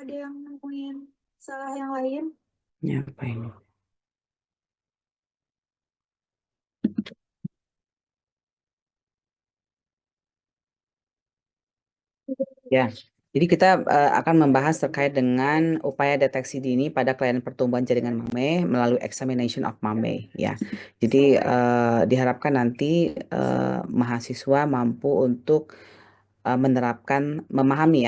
ada yang nemuin salah yang lain? Ya, apa ini? Ya, jadi kita akan membahas terkait dengan upaya deteksi dini pada kelainan pertumbuhan jaringan mame melalui examination of mame. Ya, jadi diharapkan nanti mahasiswa mampu untuk memahami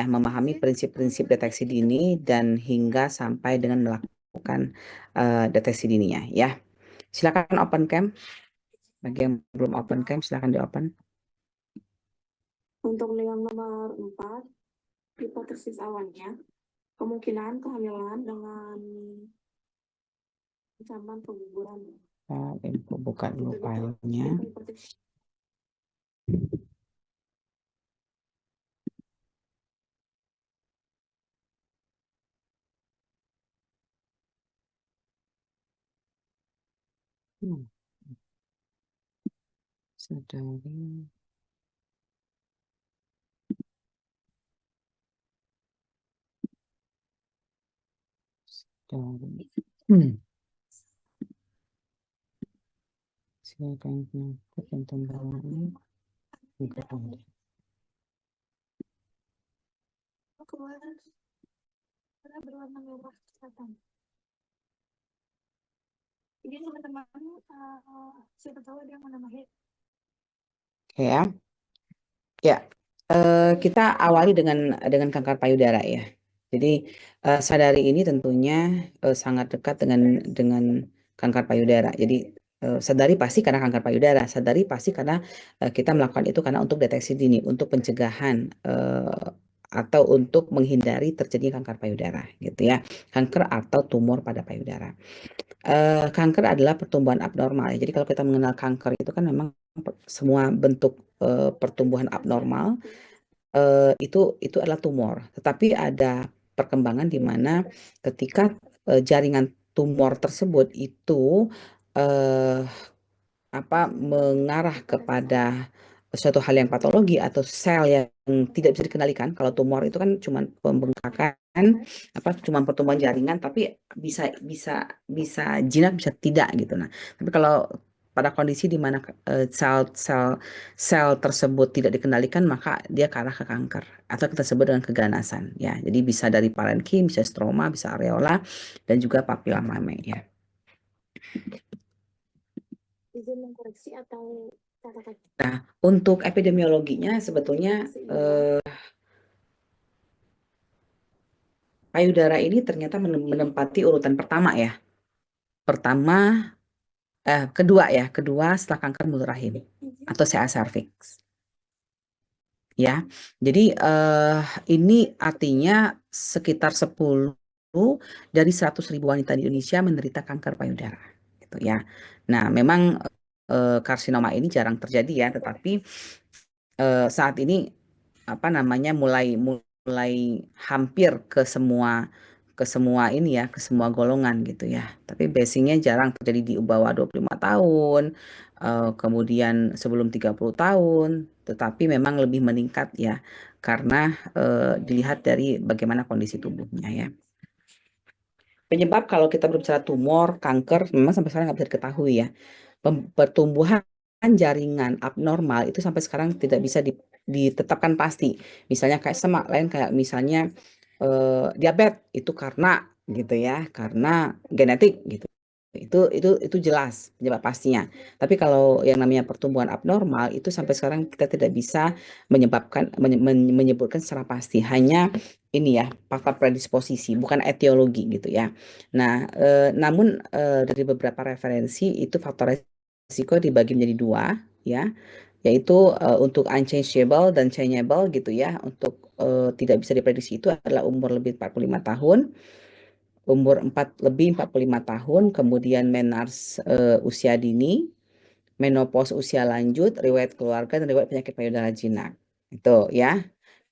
prinsip-prinsip deteksi dini dan hingga sampai dengan melakukan deteksi dininya. Ya, silakan open cam. Bagi yang belum open cam, silakan di open. Untuk yang nomor 4, hipotesis awalnya, kemungkinan kehamilan dengan ancaman keguguran. Info buka dulu filenya. Sadari. Silakan penyakit yang ini juga ada. Kemarin berwarna merah kelihatan. Jadi teman-teman siapa tahu ada yang mau nambahin. Oke ya. Ya, kita awali dengan kanker payudara ya. Jadi sadari ini tentunya sangat dekat dengan kanker payudara. Jadi sadari pasti karena kanker payudara, sadari pasti karena kita melakukan itu karena untuk deteksi dini, untuk pencegahan atau untuk menghindari terjadinya kanker payudara, gitu ya. Kanker atau tumor pada payudara. Kanker adalah pertumbuhan abnormal. Jadi kalau kita mengenal kanker itu kan memang semua bentuk pertumbuhan abnormal itu adalah tumor. Tetapi ada perkembangan di mana ketika jaringan tumor tersebut itu eh, mengarah kepada suatu hal yang patologi atau sel yang tidak bisa dikendalikan. Kalau tumor itu kan cuma pembengkakan, cuma pertumbuhan jaringan, tapi bisa bisa bisa jinak, bisa tidak gitu. Nah, tapi kalau pada kondisi di mana sel tersebut tidak dikendalikan, maka dia ke arah ke kanker atau kita sebut dengan keganasan. Ya, jadi bisa dari parenkim, bisa stroma, bisa areola, dan juga papila mame. Ya. Izin mengkoreksi atau catatan? Nah, untuk epidemiologinya sebetulnya payudara ini ternyata menempati urutan pertama ya. Kedua setelah kanker mulut rahim atau CA cervix. Ya, jadi ini artinya sekitar 10 dari 100.000 wanita di Indonesia menderita kanker payudara, gitu ya. Nah, memang karsinoma ini jarang terjadi ya, tetapi saat ini mulai hampir ke semua ini ya, ke semua golongan gitu ya. Tapi basicnya jarang terjadi di bawah 25 tahun, kemudian sebelum 30 tahun, tetapi memang lebih meningkat ya karena dilihat dari bagaimana kondisi tubuhnya ya. Penyebab kalau kita berbicara tumor, kanker, memang sampai sekarang nggak bisa diketahui ya. Pertumbuhan jaringan abnormal itu sampai sekarang tidak bisa ditetapkan pasti. Misalnya kayak semak lain kayak misalnya diabetes itu karena gitu ya, karena genetik gitu. Itu jelas penyebab pastinya. Tapi kalau yang namanya pertumbuhan abnormal itu sampai sekarang kita tidak bisa menyebutkan secara pasti. Hanya ini ya, faktor predisposisi, bukan etiologi gitu ya. Nah, namun dari beberapa referensi itu faktor risiko dibagi menjadi dua ya, yaitu untuk unchangeable dan changeable gitu ya. Untuk tidak bisa diprediksi itu adalah umur lebih 45 tahun, umur 45 tahun, kemudian menars usia dini, menopause usia lanjut, riwayat keluarga, dan riwayat penyakit payudara jinak. Itu ya.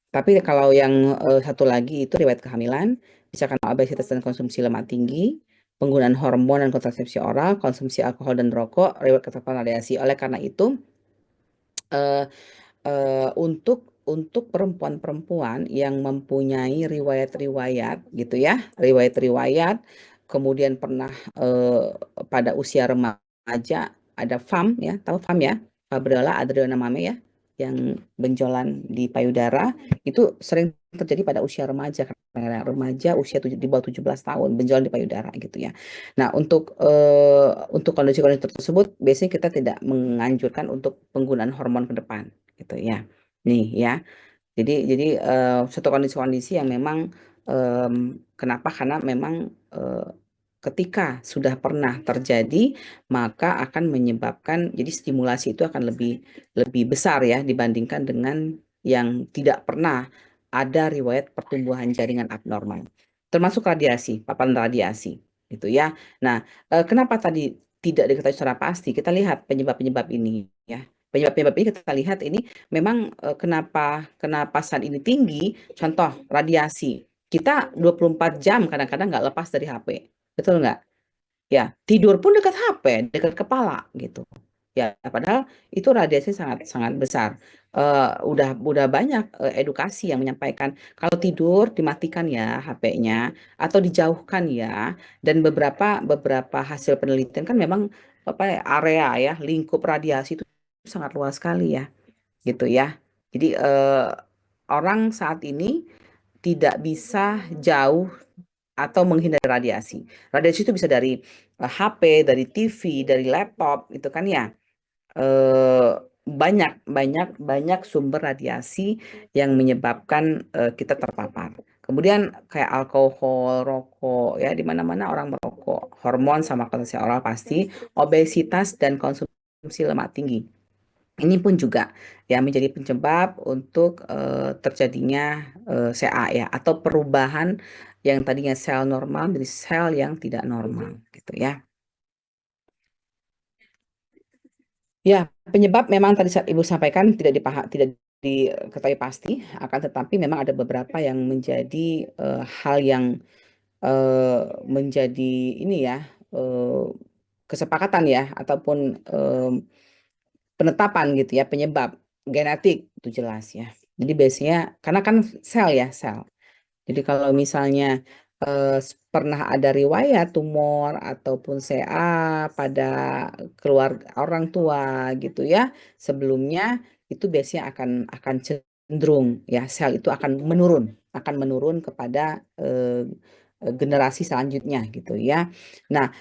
Tapi kalau yang satu lagi itu riwayat kehamilan, bisa karena obesitas dan konsumsi lemak tinggi, penggunaan hormon dan kontrasepsi oral, konsumsi alkohol dan rokok, riwayat keterpaparan radiasi. Oleh karena itu, untuk untuk perempuan-perempuan yang mempunyai riwayat-riwayat gitu ya, riwayat-riwayat, kemudian pernah pada usia remaja ada FAM ya, tahu FAM ya, Fabiola Adriana Mame ya, yang benjolan di payudara itu sering terjadi pada usia remaja, kadang-kadang remaja usia di bawah 17 tahun benjolan di payudara gitu ya. Nah, untuk kondisi-kondisi tersebut biasanya kita tidak menganjurkan untuk penggunaan hormon ke depan gitu ya. Nih ya. Jadi suatu kondisi-kondisi yang memang kenapa? Karena memang ketika sudah pernah terjadi maka akan menyebabkan jadi stimulasi itu akan lebih lebih besar ya dibandingkan dengan yang tidak pernah ada riwayat pertumbuhan jaringan abnormal. Termasuk radiasi, paparan radiasi gitu ya. Nah, kenapa tadi tidak diketahui secara pasti? Kita lihat penyebab-penyebab ini ya. Penyebab-penyebab ini kita lihat ini memang kenapa kenapa saat ini tinggi, contoh radiasi. Kita 24 jam kadang-kadang nggak lepas dari HP. Betul nggak? Ya, tidur pun dekat HP, dekat kepala gitu. Ya, padahal itu radiasi sangat sangat besar. Udah banyak edukasi yang menyampaikan kalau tidur dimatikan ya HP-nya atau dijauhkan ya. Dan beberapa beberapa hasil penelitian kan memang apa ya, area ya lingkup radiasi itu sangat luas sekali ya, gitu ya. Jadi orang saat ini tidak bisa jauh atau menghindari radiasi. Radiasi itu bisa dari HP, dari TV, dari laptop, itu kan ya. Eh, banyak banyak banyak sumber radiasi yang menyebabkan kita terpapar. Kemudian kayak alkohol, rokok, ya di mana-mana orang merokok, hormon sama konsumsi oral pasti, obesitas dan konsumsi lemak tinggi. Ini pun juga ya menjadi penyebab untuk terjadinya CA ya atau perubahan yang tadinya sel normal menjadi sel yang tidak normal gitu ya. Ya, penyebab memang tadi Ibu sampaikan tidak diketahui pasti, akan tetapi memang ada beberapa yang menjadi hal yang eh, menjadi ini ya eh, kesepakatan ya ataupun penetapan gitu ya penyebab genetik itu jelas ya. Jadi biasanya karena kan sel ya sel. Jadi kalau misalnya pernah ada riwayat tumor ataupun CA pada keluarga orang tua gitu ya sebelumnya itu biasanya akan cenderung ya sel itu akan menurun kepada generasi selanjutnya gitu ya. Nah,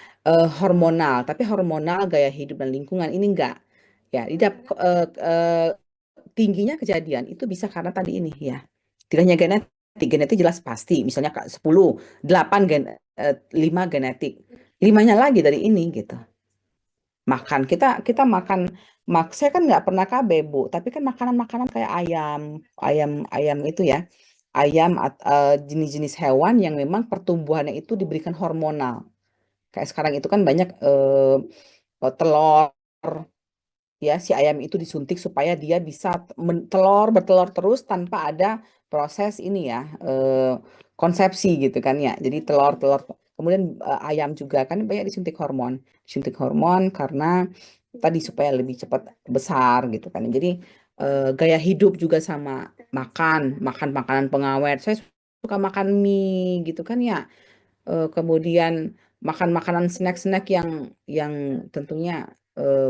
hormonal tapi hormonal gaya hidup dan lingkungan ini enggak ya tidak tingginya kejadian itu bisa karena tadi ini ya. Tidak hanya genetik jelas pasti, misalnya 10, 8 5 genetik. Limanya lagi dari ini gitu. Makan kita kita makan saya kan nggak pernah KB Bu, tapi kan makanan-makanan kayak ayam, ayam itu ya. Ayam jenis-jenis hewan yang memang pertumbuhannya itu diberikan hormonal. Kayak sekarang itu kan banyak telur ya si ayam itu disuntik supaya dia bisa bertelur terus tanpa ada proses ini ya konsepsi gitu kan ya jadi telur-telur kemudian ayam juga kan banyak disuntik hormon karena tadi supaya lebih cepat besar gitu kan jadi gaya hidup juga sama makan makan makanan pengawet saya suka makan mie gitu kan ya kemudian makan makanan snack-snack yang tentunya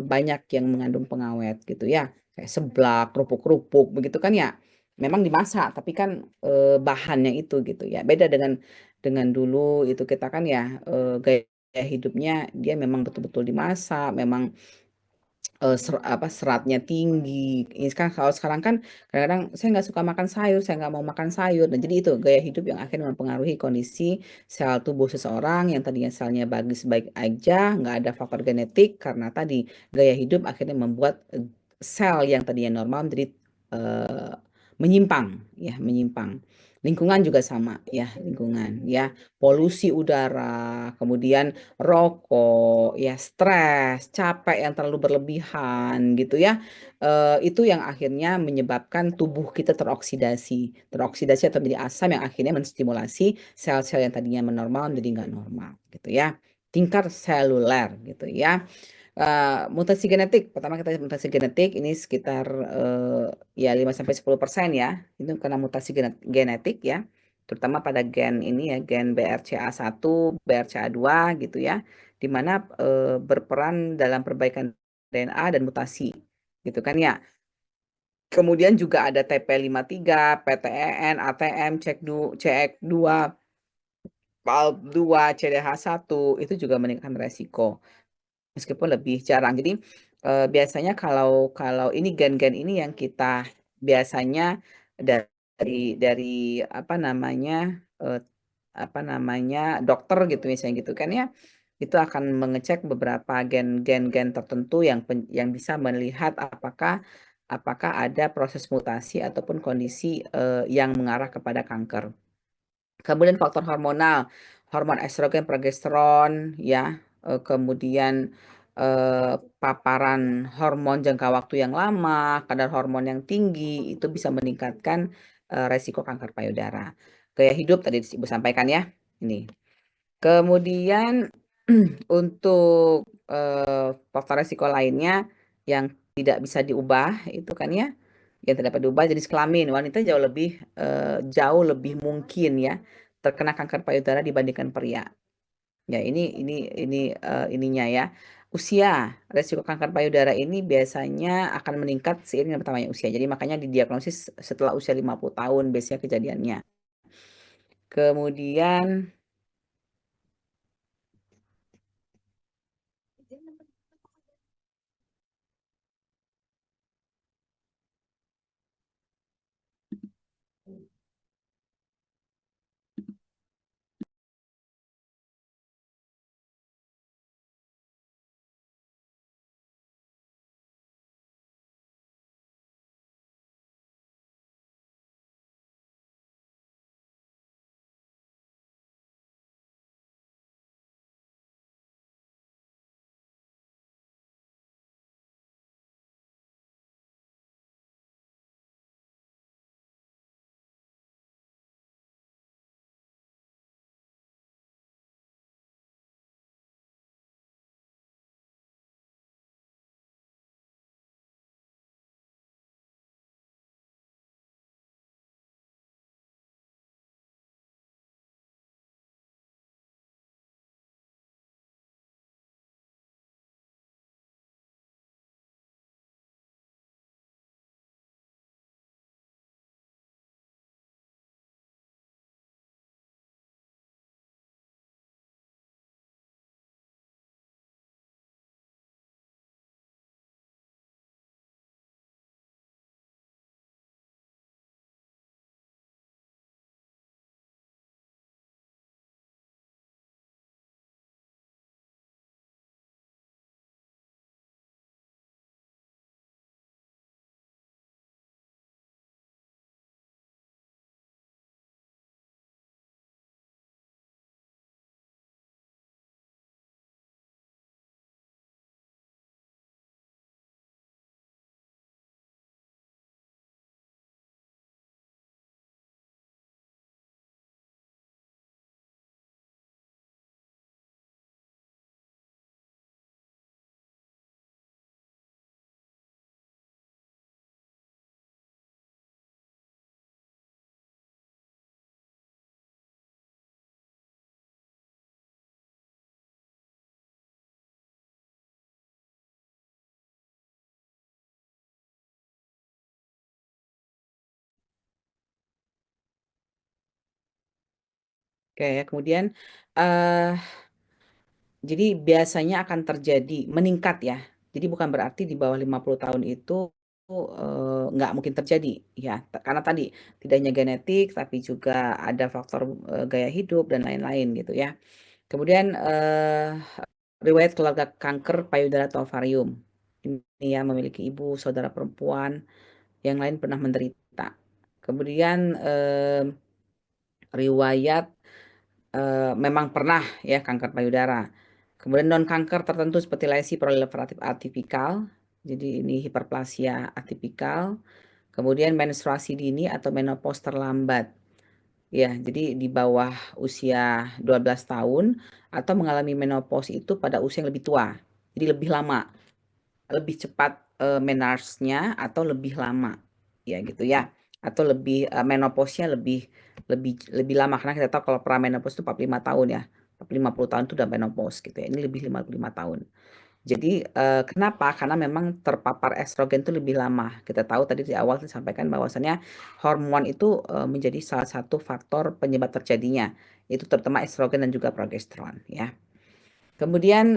banyak yang mengandung pengawet gitu ya kayak seblak, kerupuk-kerupuk begitu kan ya memang dimasak tapi kan bahannya itu gitu ya beda dengan dulu itu kita kan ya gaya hidupnya dia memang betul-betul dimasak memang seratnya tinggi. Ini kan kalau sekarang kan kadang-kadang saya nggak suka makan sayur, saya nggak mau makan sayur. Dan jadi itu gaya hidup yang akhirnya mempengaruhi kondisi sel tubuh seseorang yang tadinya selnya bagus baik aja, nggak ada faktor genetik karena tadi gaya hidup akhirnya membuat sel yang tadinya normal menjadi eh, menyimpang, ya menyimpang. Lingkungan juga sama, ya lingkungan, ya polusi udara, kemudian rokok, ya stres, capek yang terlalu berlebihan gitu ya. Itu yang akhirnya menyebabkan tubuh kita teroksidasi atau menjadi asam yang akhirnya menstimulasi sel-sel yang tadinya normal menjadi nggak normal gitu ya. Tingkat seluler gitu ya. Mutasi genetik, pertama kita mutasi genetik ini sekitar ya 5-10% ya, itu karena mutasi genetik ya, terutama pada gen ini ya, gen BRCA1, BRCA2 gitu ya, di mana berperan dalam perbaikan DNA dan mutasi gitu kan ya. Kemudian juga ada TP53, PTEN, ATM, CEK2, PALB2, CDH1 itu juga meningkatkan resiko. Meskipun lebih jarang. Jadi, biasanya kalau kalau ini gen-gen ini yang kita biasanya dari apa namanya, dokter gitu misalnya gitu kan ya, itu akan mengecek beberapa gen-gen tertentu yang bisa melihat apakah apakah ada proses mutasi ataupun kondisi, yang mengarah kepada kanker. Kemudian faktor hormonal, hormon estrogen, progesteron ya, kemudian, paparan hormon jangka waktu yang lama, kadar hormon yang tinggi, itu bisa meningkatkan, resiko kanker payudara. Gaya hidup tadi Ibu sampaikan ya, ini. Kemudian untuk, faktor resiko lainnya yang tidak bisa diubah itu kan ya, yang tidak dapat diubah jenis kelamin, wanita jauh lebih mungkin ya terkena kanker payudara dibandingkan pria. Ya ininya ya, usia, resiko kanker payudara ini biasanya akan meningkat seiring dengan bertambahnya usia. Jadi makanya didiagnosis setelah usia 50 tahun biasanya kejadiannya. Kemudian oke ya, kemudian, eee jadi biasanya akan terjadi meningkat ya. Jadi bukan berarti di bawah 50 tahun itu, nggak mungkin terjadi ya, karena tadi tidak hanya genetik tapi juga ada faktor, gaya hidup dan lain-lain gitu ya. Kemudian, riwayat keluarga kanker payudara atau ovarium. Ini ya memiliki ibu, saudara perempuan, yang lain pernah menderita. Kemudian, riwayat memang pernah ya kanker payudara. Kemudian non kanker tertentu seperti lesi proliferatif atipikal, jadi ini hiperplasia atipikal. Kemudian menstruasi dini atau menopause terlambat. Ya, jadi di bawah usia 12 tahun atau mengalami menopause itu pada usia yang lebih tua. Jadi lebih lama, lebih cepat menarche-nya atau lebih lama, ya gitu ya. Atau lebih menopause-nya lebih lebih lebih lama karena kita tahu kalau pramenopause itu 45 tahun ya. 50 tahun itu udah menopause gitu ya. Ini lebih 55 tahun. Jadi, kenapa? Karena memang terpapar estrogen itu lebih lama. Kita tahu tadi di awal disampaikan bahwasannya hormon itu, menjadi salah satu faktor penyebab terjadinya, itu terutama estrogen dan juga progesteron ya. Kemudian,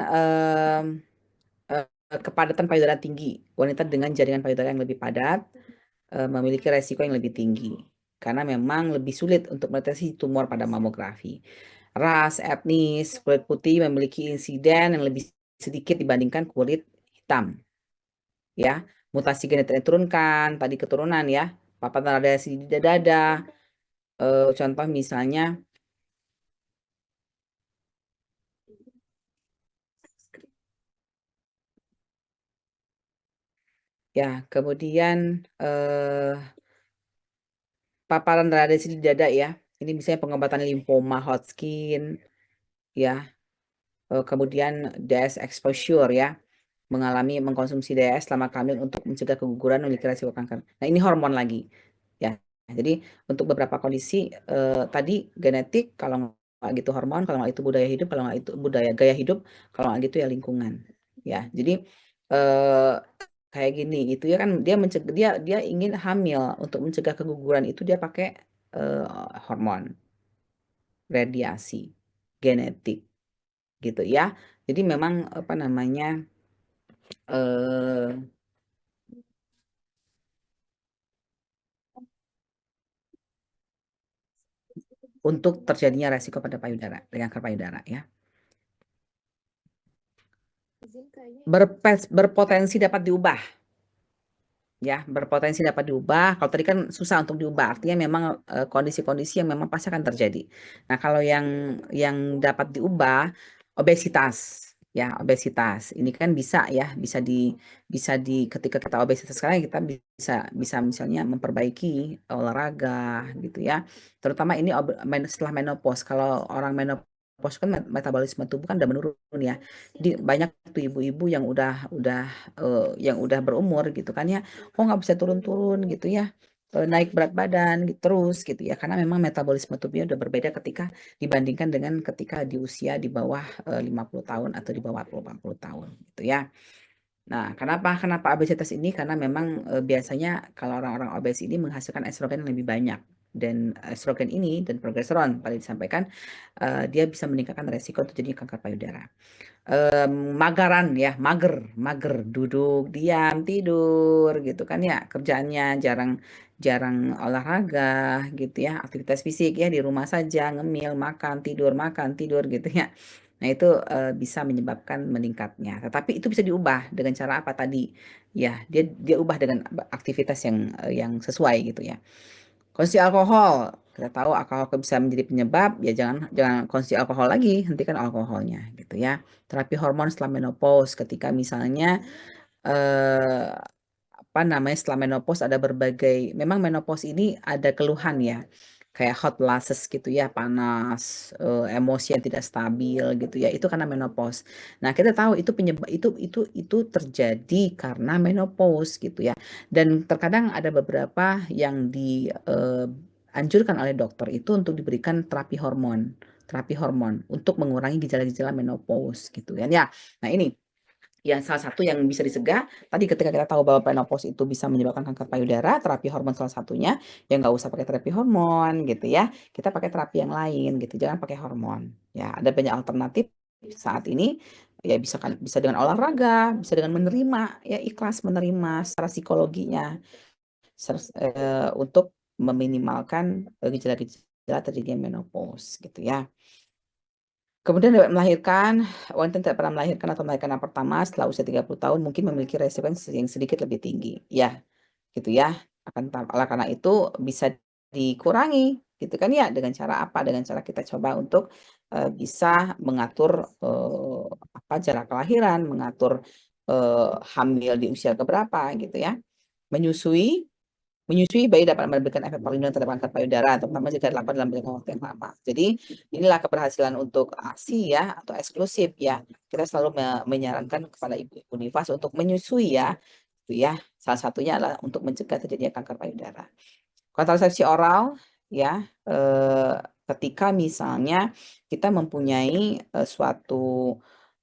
kepadatan payudara tinggi. Wanita dengan jaringan payudara yang lebih padat, memiliki resiko yang lebih tinggi, karena memang lebih sulit untuk mendeteksi tumor pada mamografi. Ras, etnis, kulit putih memiliki insiden yang lebih sedikit dibandingkan kulit hitam, ya. Mutasi genetik yang diturunkan, tadi keturunan ya, paparan radiasi di dada, contoh misalnya ya, kemudian paparan radiasi di dada ya. Ini misalnya pengobatan limfoma Hodgkin ya. Kemudian DS exposure ya. Mengkonsumsi DS selama hamil untuk mencegah keguguran memiliki resiko kanker. Nah, ini hormon lagi. Ya. Jadi untuk beberapa kondisi tadi genetik, kalau nggak gitu hormon, kalau nggak itu budaya hidup, kalau nggak itu budaya gaya hidup, kalau nggak gitu ya lingkungan. Ya. Jadi eh, kayak gini itu ya kan dia mencegah dia ingin hamil untuk mencegah keguguran itu dia pakai eh, hormon, radiasi, genetik gitu ya. Jadi memang apa namanya eh untuk terjadinya resiko pada payudara, kanker payudara ya. Berpotensi dapat diubah. Ya, berpotensi dapat diubah. Kalau tadi kan susah untuk diubah, artinya memang kondisi-kondisi yang memang pasti akan terjadi. Nah, kalau yang dapat diubah, obesitas, ya obesitas. Ini kan bisa ya, bisa di ketika kita obesitas sekarang kita bisa bisa misalnya memperbaiki olahraga gitu ya. Terutama ini setelah menopause. Kalau orang menopause kan metabolisme tubuh kan udah menurun ya. Jadi banyak tuh ibu-ibu yang udah berumur gitu kan ya, kok nggak bisa turun-turun gitu ya, naik berat badan gitu, terus gitu ya, karena memang metabolisme tubuhnya udah berbeda ketika dibandingkan dengan ketika di usia di bawah 50 tahun atau di bawah 40 tahun gitu ya. Nah, kenapa obesitas ini? Karena memang biasanya kalau orang-orang obes ini menghasilkan estrogen yang lebih banyak, dan estrogen ini dan progesteron pada disampaikan dia bisa meningkatkan resiko terjadinya kanker payudara. Magaran ya, mager, mager, duduk, diam, tidur gitu kan ya, kerjaannya jarang jarang olahraga gitu ya, aktivitas fisik ya di rumah saja, ngemil, makan, tidur gitu ya. Nah, itu bisa menyebabkan meningkatnya. Tetapi itu bisa diubah dengan cara apa tadi? Ya, dia dia ubah dengan aktivitas yang sesuai gitu ya. Konsumsi alkohol, kita tahu alkohol bisa menjadi penyebab, ya jangan jangan konsumsi alkohol lagi, hentikan alkoholnya gitu ya. Terapi hormon setelah menopause, ketika misalnya eh, apa namanya setelah menopause ada berbagai, memang menopause ini ada keluhan ya, kayak hot flashes gitu ya, panas, emosi yang tidak stabil gitu ya, itu karena menopause. Nah, kita tahu itu penyebab itu terjadi karena menopause gitu ya. Dan terkadang ada beberapa yang dianjurkan oleh dokter itu untuk diberikan terapi hormon untuk mengurangi gejala-gejala menopause gitu kan ya. Nah, ini yang salah satu yang bisa dicegah tadi ketika kita tahu bahwa menopause itu bisa menyebabkan kanker payudara, terapi hormon salah satunya, ya nggak usah pakai terapi hormon gitu ya, kita pakai terapi yang lain gitu, jangan pakai hormon ya. Ada banyak alternatif saat ini ya, bisa dengan olahraga, bisa dengan menerima ya, ikhlas menerima secara psikologinya untuk meminimalkan gejala-gejala terjadinya menopause gitu ya. Kemudian dapat melahirkan, wanita yang tidak pernah melahirkan atau melahirkan anak pertama setelah usia 30 tahun mungkin memiliki resiko yang sedikit lebih tinggi. Ya, gitu ya. Oleh karena itu bisa dikurangi gitu kan ya, dengan cara apa? Dengan cara kita coba untuk bisa mengatur apa jarak kelahiran, mengatur hamil di usia keberapa gitu ya. Menyusui Menyusui bayi dapat memberikan efek perlindungan terhadap kanker payudara, terutama jika dilakukan dalam jangka waktu yang lama. Jadi inilah keberhasilan untuk ASI ya atau eksklusif ya. Kita selalu menyarankan kepada ibu-ibu nifas untuk menyusui ya. Itu ya. Salah satunya adalah untuk mencegah terjadinya kanker payudara. Kontrasepsi oral ya, ketika misalnya kita mempunyai suatu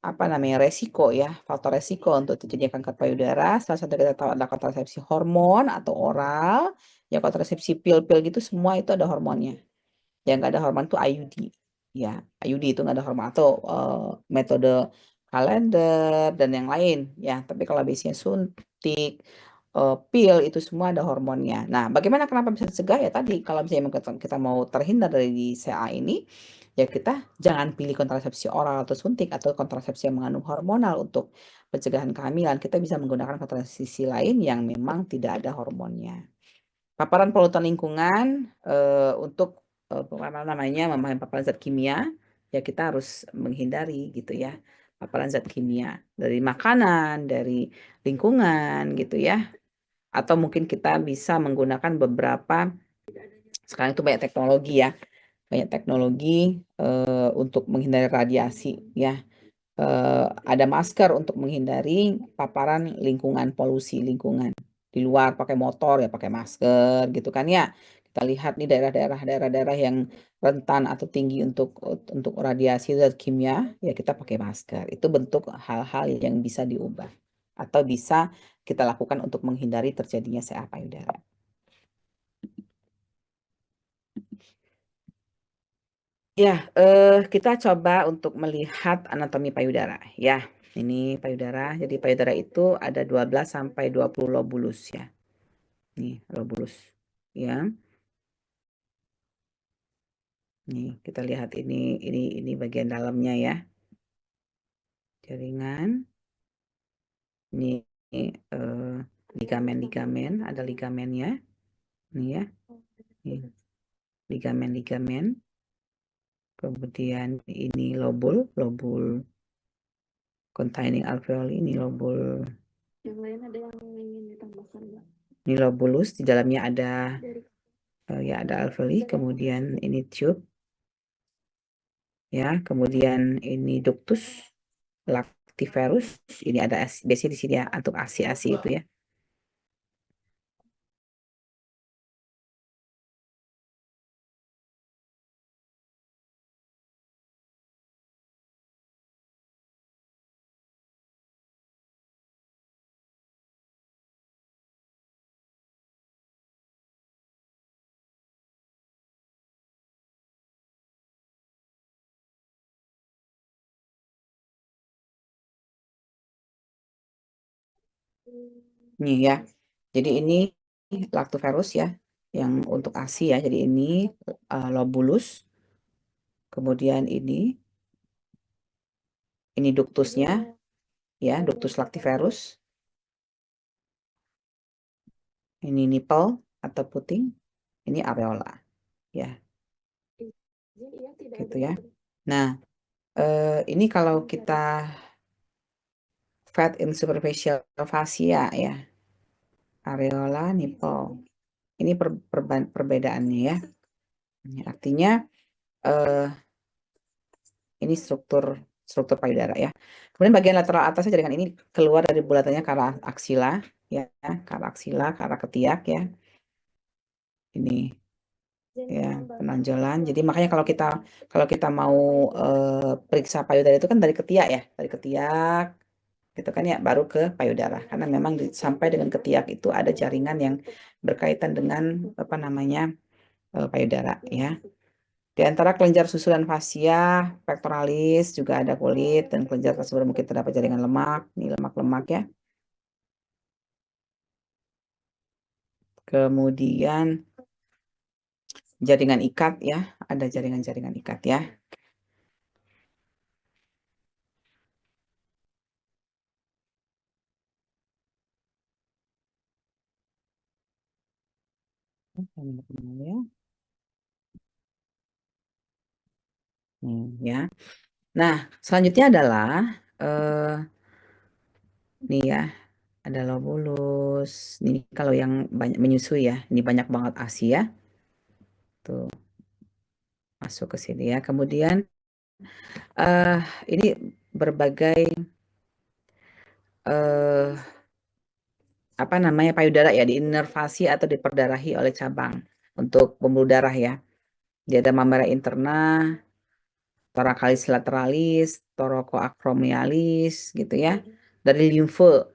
apa namanya resiko ya, faktor resiko untuk terjadinya kanker payudara. Salah satu kita tahu adalah kontrasepsi hormon atau oral, ya kontrasepsi pil-pil gitu semua itu ada hormonnya. Yang nggak ada hormon itu IUD. Ya, IUD itu nggak ada hormon atau metode kalender dan yang lain ya. Tapi kalau biasanya suntik, pil itu semua ada hormonnya. Nah, bagaimana kenapa bisa dicegah ya tadi kalau misalnya kita mau terhindar dari CA ini, ya kita jangan pilih kontrasepsi oral atau suntik atau kontrasepsi yang mengandung hormonal untuk pencegahan kehamilan. Kita bisa menggunakan kontrasepsi lain yang memang tidak ada hormonnya. Paparan polutan lingkungan untuk apa namanya memahami paparan zat kimia ya kita harus menghindari gitu ya paparan zat kimia dari makanan, dari lingkungan gitu ya. Atau mungkin kita bisa menggunakan beberapa sekarang itu banyak teknologi ya, banyak teknologi untuk menghindari radiasi ya. Ada masker untuk menghindari paparan lingkungan, polusi lingkungan. Di luar pakai motor ya pakai masker gitu kan ya. Kita lihat nih daerah-daerah yang rentan atau tinggi untuk radiasi zat kimia, ya kita pakai masker. Itu bentuk hal-hal yang bisa diubah atau bisa kita lakukan untuk menghindari terjadinya CA payudara. Ya, kita coba untuk melihat anatomi payudara ya. Ini payudara. Jadi payudara itu ada 12 sampai 20 lobulus ya. Nih, lobulus. Ya. Nih, kita lihat ini bagian dalamnya ya. Jaringan. Ini ligamen-ligamen, ada ligamennya. Nih ya. Nih, ligamen-ligamen. Kemudian ini lobul containing alveoli, ini lobul. Yang lain ada yang ingin ditambahkan, Mbak? Ini lobulus, di dalamnya ada Dari ya ada alveoli, kemudian ini tube ya, kemudian ini ductus lactiferus, ini ada biasanya di sini ya untuk asi-asi itu ya. Nih ya. Jadi ini lactiferus ya yang untuk asi ya. Jadi ini lobulus. Kemudian ini ductusnya ya, ductus lactiferus. Ini nipple atau puting. Ini areola ya, iya, tidak gitu ada ya. yang Nah, ini kalau kita fat in superficial fascia ya, areola, nipple. Ini perbedaannya ya. Ini artinya ini struktur payudara ya. Kemudian bagian lateral atasnya jaringan ini keluar dari bulatannya ke arah aksila ya, ke arah aksila, ke arah ketiak ya. Ini ya penonjolan. Jadi makanya kalau kita mau periksa payudara itu kan dari ketiak ya, dari ketiak gitu kan ya, baru ke payudara. Karena memang sampai dengan ketiak itu ada jaringan yang berkaitan dengan apa namanya payudara ya. Di antara kelenjar susu dan fascia pectoralis juga ada kulit dan kelenjar tersebut mungkin terdapat jaringan lemak, ini lemak-lemak ya. Kemudian jaringan ikat ya, ada jaringan-jaringan ikat ya. Ya. Ya. Nah, selanjutnya adalah nih ya, ada lobulus. Ini kalau yang banyak menyusui ya, ini banyak banget ASI ya. Tuh, masuk ke sini ya. Kemudian eh ini berbagai eh apa namanya payudara ya diinervasi atau diperdarahi oleh cabang untuk pembuluh darah ya. Dia ada mammaria interna, thoracalis lateralis, thoracoacromialis gitu ya. Dari limfe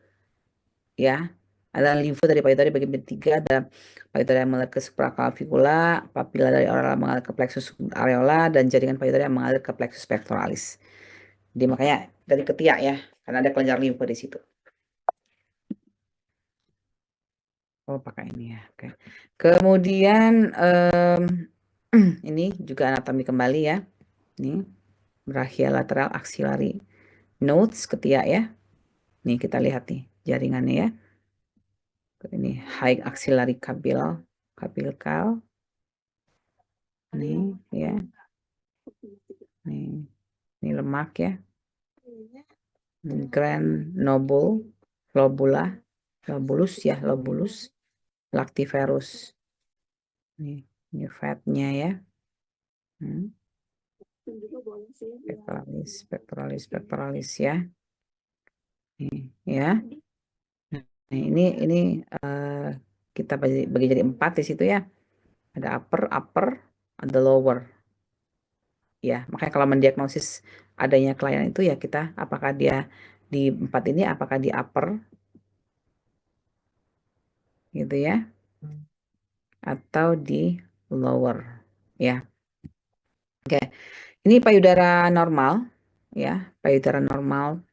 ya. Ada limfe dari payudara bagian ketiga, ada payudara yang mengalir ke supraclavicula, papila dari oral mengalir ke plexus areola, dan jaringan payudara yang mengalir ke plexus pectoralis. Jadi makanya dari ketiak ya, karena ada kelenjar limfe di situ. Oh, pakai ini ya. Oke. Kemudian ini juga anatomi kembali ya. Ini brachial lateral axillary nodes ketiak ya. Nih kita lihat nih jaringannya ya. Ini high axillary capical. Nih ya. Nih, ini lemak ya. Grand lobulus ya, lobulus lactiferus. Ini fatnya ya. Hmm. Pectoralis ya. Ya. Nah, ini kita bagi jadi 4 di situ ya. Ada upper, ada lower. Ya, makanya kalau mendiagnosis adanya kelainan itu ya kita apakah dia di 4 ini apakah di upper gitu ya atau di lower ya. Oke. Ini payudara normal ya, payudara normal.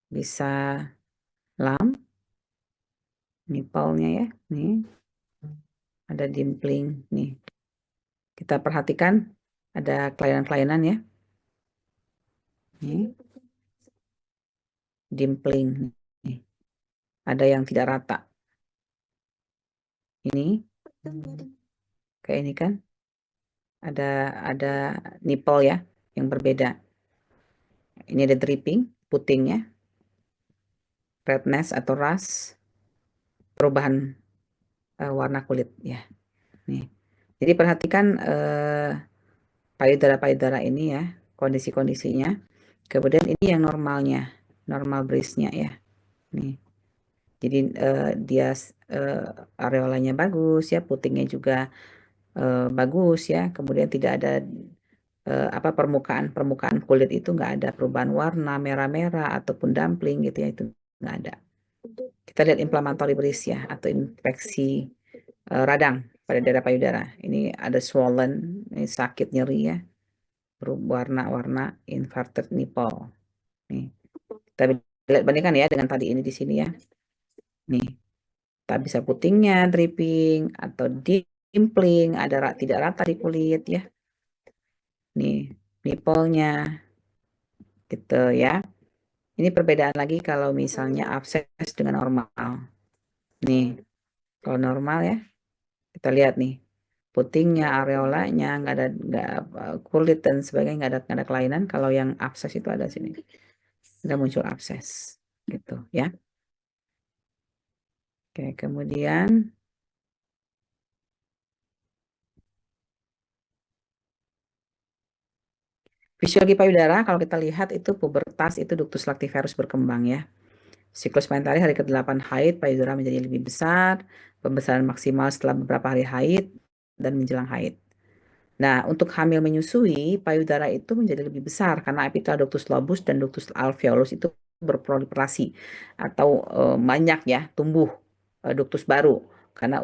Bisa lam nipple-nya ya. Nih. Ada dimpling nih. Kita perhatikan ada kelainan-kelainan ya. Nih. Dimpling nih. Ada yang tidak rata. Ini kayak ini kan. Ada nipple ya yang berbeda. Ini ada dripping, putingnya. Redness atau ras. Perubahan warna kulit ya. Nih. Jadi perhatikan payudara-payudara ini ya, kondisi-kondisinya. Kemudian ini yang normalnya, normal breeze-nya ya. Nih. Jadi dia areolanya bagus ya, putingnya juga bagus ya. Kemudian tidak ada apa permukaan kulit itu nggak ada perubahan warna merah-merah ataupun dumpling gitu ya, itu nggak ada. Kita lihat inflammatory breeze ya atau infeksi radang pada daerah payudara. Ini ada swollen, ini sakit nyeri ya. Warna-warna inverted nipple. Nih. Kita lihat bandingkan ya dengan tadi ini di sini ya. Nih. Tak bisa putingnya, dripping atau dimpling, ada tidak rata di kulit ya. Nih, nipple-nya gitu ya. Ini perbedaan lagi kalau misalnya abses dengan normal. Nih, kalau normal ya, kita lihat nih, putingnya, areolanya, nggak kulit dan sebagainya, nggak ada kelainan. Kalau yang abses itu ada sini, ada muncul abses, gitu ya. Oke, kemudian fisiologi payudara kalau kita lihat itu pubertas itu ductus lactiferus berkembang ya. Siklus mentari hari ke-8 haid, payudara menjadi lebih besar, pembesaran maksimal setelah beberapa hari haid, dan menjelang haid. Nah, untuk hamil menyusui, payudara itu menjadi lebih besar karena epitel ductus lobus dan ductus alveolus itu berproliferasi atau banyak ya tumbuh ductus baru karena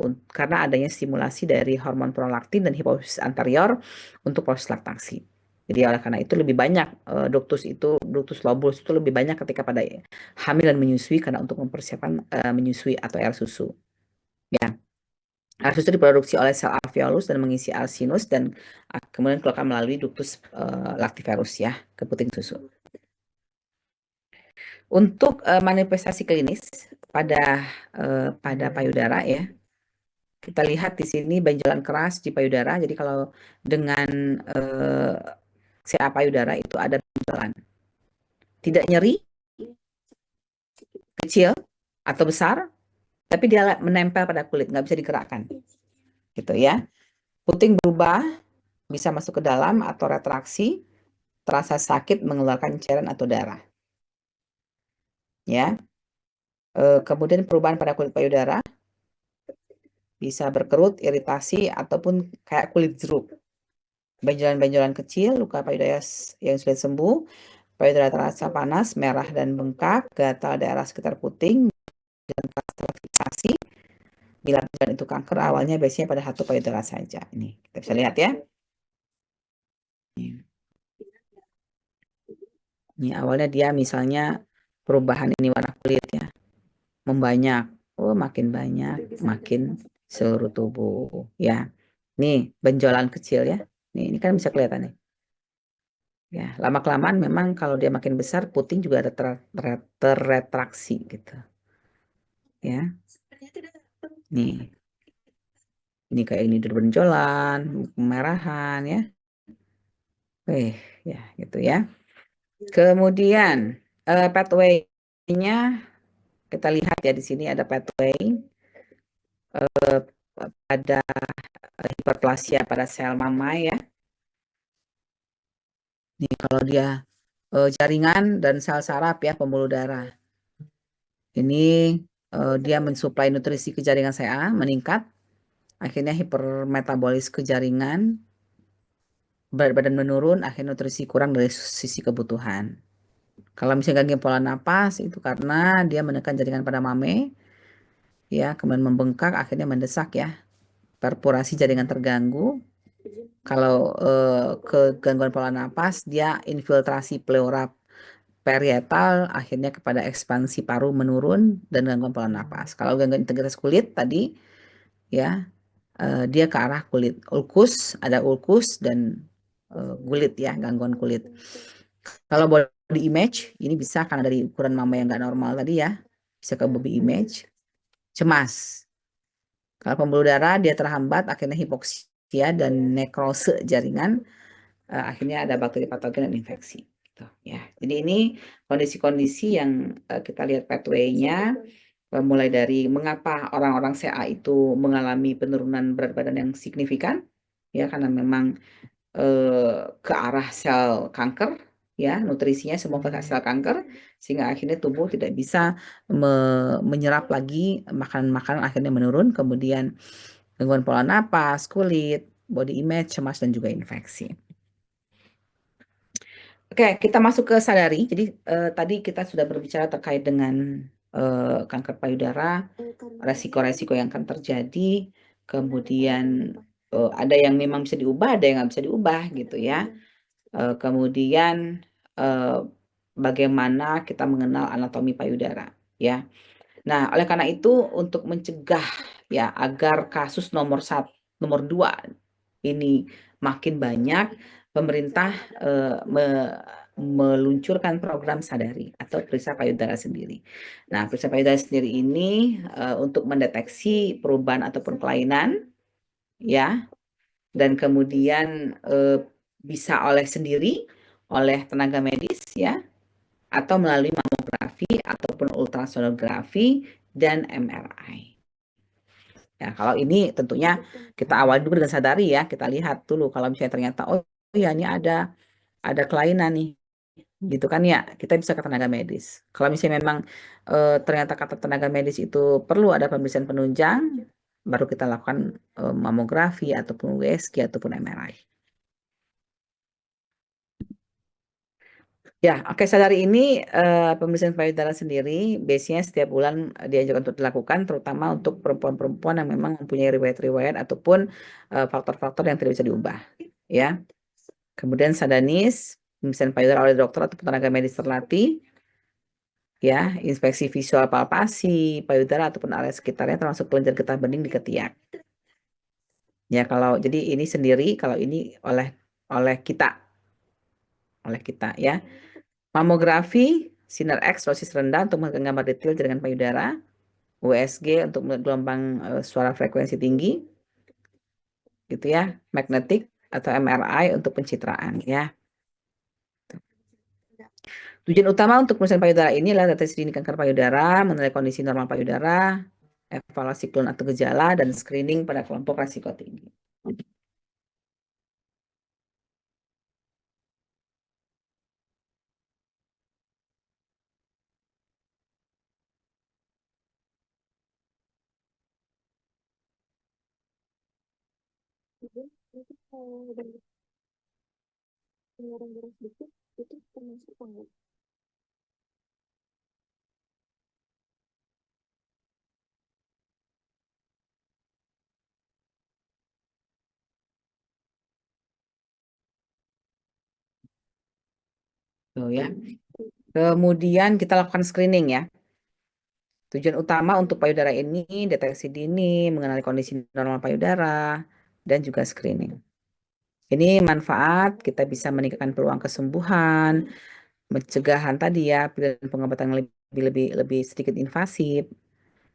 adanya stimulasi dari hormon prolaktin dan hipofisis anterior untuk proses laktasi. Jadi oleh karena itu lebih banyak ductus lobus itu lebih banyak ketika pada hamil dan menyusui karena untuk mempersiapkan menyusui atau air susu. Ya. Air susu diproduksi oleh sel alveolus dan mengisi alsinus dan kemudian keluar melalui ductus lactiferus ya ke puting susu. Untuk manifestasi klinis pada payudara ya, kita lihat di sini benjolan keras di payudara. Jadi kalau dengan CA payudara itu ada benjolan. tidak nyeri, kecil atau besar, tapi dia menempel pada kulit, nggak bisa digerakkan, gitu ya. Puting berubah, bisa masuk ke dalam atau retraksi, terasa sakit, mengeluarkan cairan atau darah, ya. Kemudian perubahan pada kulit payudara, bisa berkerut, iritasi, ataupun kayak kulit jeruk. Benjolan-benjolan kecil, luka payudara yang sudah sembuh, payudara terasa panas, merah dan bengkak, gatal daerah sekitar puting, dan terfiksasi. Bila benjolan itu kanker, awalnya biasanya pada satu payudara saja. Ini kita bisa lihat ya. Ini awalnya dia misalnya perubahan ini warna kulit ya, membanyak. Oh, makin banyak, makin seluruh tubuh ya. Nih benjolan kecil ya. Ini kan bisa kelihatan nih. Ya, lama-kelamaan memang kalau dia makin besar, puting juga ada terretraksi gitu. Ya, nih. Ini kayak ini udah benjolan, kemerahan ya. Ya gitu ya. Kemudian pathway-nya kita lihat ya di sini ada pathway pada hiperplasia pada sel mama ya. Nih kalau dia jaringan dan sel saraf ya pembuluh darah. Ini dia mensuplai nutrisi ke jaringan CA meningkat, akhirnya hipermetabolis ke jaringan, berat badan menurun, akhirnya nutrisi kurang dari sisi kebutuhan. Kalau misalnya gangguan pola napas itu karena dia menekan jaringan pada mame, ya kemudian membengkak, akhirnya mendesak ya, perforasi jaringan terganggu. Kalau kegangguan pola napas, dia infiltrasi pleura parietal, akhirnya kepada ekspansi paru menurun dan gangguan pola napas. Kalau gangguan integritas kulit tadi, ya dia ke arah kulit. Ada ulkus dan kulit ya, gangguan kulit. Kalau body image, ini bisa karena dari ukuran mama yang nggak normal tadi ya, bisa ke body image. Cemas. Kalau pembuluh darah dia terhambat, akhirnya hipoksia dan nekrose jaringan, akhirnya ada bakteri patogen dan infeksi. Gitu, ya. Jadi ini kondisi-kondisi yang kita lihat pathway-nya, mulai dari mengapa orang-orang CA itu mengalami penurunan berat badan yang signifikan, ya karena memang ke arah sel kanker, ya nutrisinya semua ke sel kanker, sehingga akhirnya tubuh tidak bisa menyerap lagi makanan-makanan, akhirnya menurun, kemudian gangguan pola napas, kulit, body image, cemas, dan juga infeksi. Oke, kita masuk ke sadari. Jadi tadi kita sudah berbicara terkait dengan kanker payudara, resiko-resiko yang akan terjadi, kemudian ada yang memang bisa diubah, ada yang nggak bisa diubah gitu ya. Kemudian bagaimana kita mengenal anatomi payudara ya. Nah, oleh karena itu untuk mencegah ya agar kasus nomor 2 ini makin banyak, pemerintah meluncurkan program sadari atau periksa payudara sendiri. Nah, periksa payudara sendiri ini untuk mendeteksi perubahan ataupun kelainan ya, dan kemudian bisa oleh sendiri, oleh tenaga medis ya, atau melalui mamografi ataupun ultrasonografi dan MRI. Ya, kalau ini tentunya kita awal dulu dengan sadari ya, kita lihat dulu kalau misalnya ternyata oh ya ini ada kelainan nih, gitu kan ya, kita bisa ke tenaga medis. Kalau misalnya memang ternyata kata tenaga medis itu perlu ada pemeriksaan penunjang, baru kita lakukan mamografi ataupun USG ataupun MRI. Ya, oke, sadari ini pemeriksaan payudara sendiri biasanya setiap bulan dianjurkan untuk dilakukan, terutama untuk perempuan-perempuan yang memang mempunyai riwayat-riwayat ataupun faktor-faktor yang tidak bisa diubah. Ya, kemudian sadanis, pemeriksaan payudara oleh dokter atau tenaga medis terlatih. Ya, inspeksi visual palpasi payudara ataupun area sekitarnya termasuk kelenjar getah bening di ketiak. Ya, kalau jadi ini sendiri, kalau ini oleh kita ya. Mamografi, sinar X dosis rendah untuk menggambar detail jaringan payudara, USG untuk gelombang suara frekuensi tinggi, gitu ya, magnetik atau MRI untuk pencitraan ya. Tujuan utama untuk pemeriksaan payudara ini adalah deteksi dini kanker payudara, menilai kondisi normal payudara, evaluasi keluhan atau gejala, dan screening pada kelompok risiko tinggi. Jadi, itu kalau pengeluaran darah sedikit, itu termasuk enggak? Tuh ya. Kemudian kita lakukan screening ya. Tujuan utama untuk payudara ini deteksi dini, mengenali kondisi normal payudara, dan juga screening. Ini manfaat kita bisa meningkatkan peluang kesembuhan, pencegahan tadi ya, pilihan pengobatan yang lebih lebih lebih sedikit invasif,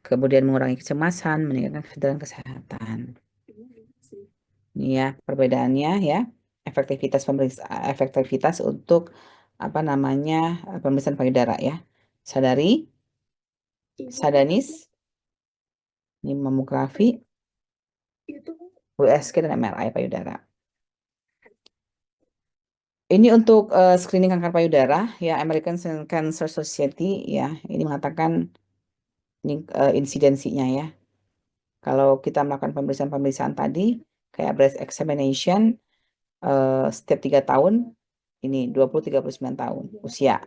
kemudian mengurangi kecemasan, meningkatkan kesadaran kesehatan. Iya sih. Ini ya perbedaannya ya, efektivitas untuk apa namanya pemeriksaan payudara ya. Sadari, Itu sadanis, ini mamografi, itu USG dan MRI payudara. Ini untuk screening kanker payudara ya, American Cancer Society ya, ini mengatakan ini insidensinya ya. Kalau kita melakukan pemeriksaan-pemeriksaan tadi kayak breast examination setiap 3 tahun, ini 20-39 tahun usia,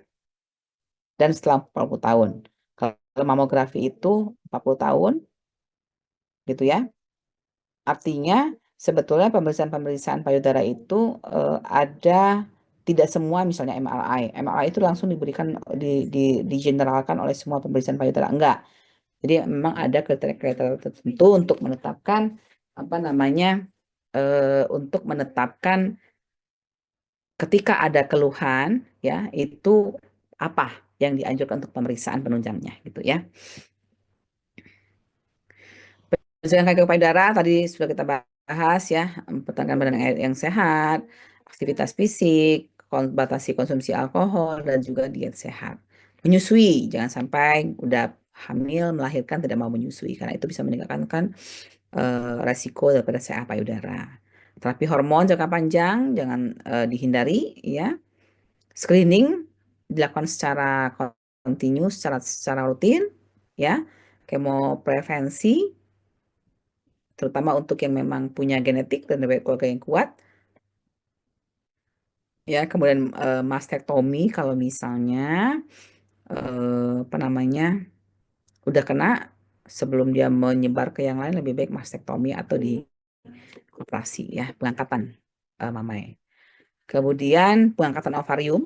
dan setelah 40 tahun. Kalau mamografi itu 40 tahun gitu ya. Artinya sebetulnya pemeriksaan-pemeriksaan payudara itu ada tidak semua misalnya MRI. MRI itu langsung diberikan digeneralkan oleh semua pemeriksaan payudara. Enggak. Jadi memang ada kriteria-kriteria tertentu untuk menetapkan apa namanya untuk menetapkan ketika ada keluhan ya itu apa yang dianjurkan untuk pemeriksaan penunjangnya gitu ya. Pemeriksaan kanker payudara tadi sudah kita bahas ya, pertahankan badan yang sehat, aktivitas fisik, batasi konsumsi alkohol, dan juga diet sehat. Menyusui, jangan sampai udah hamil, melahirkan tidak mau menyusui, karena itu bisa meningkatkan resiko daripada CA payudara. Terapi hormon jangka panjang jangan dihindari ya. Screening dilakukan secara kontinu, secara rutin ya. Kemoprevensi terutama untuk yang memang punya genetik dan riwayat keluarga yang kuat. Ya, kemudian mastektomi kalau misalnya apa namanya udah kena sebelum dia menyebar ke yang lain lebih baik mastektomi atau di operasi ya, pengangkatan mamai. Kemudian pengangkatan ovarium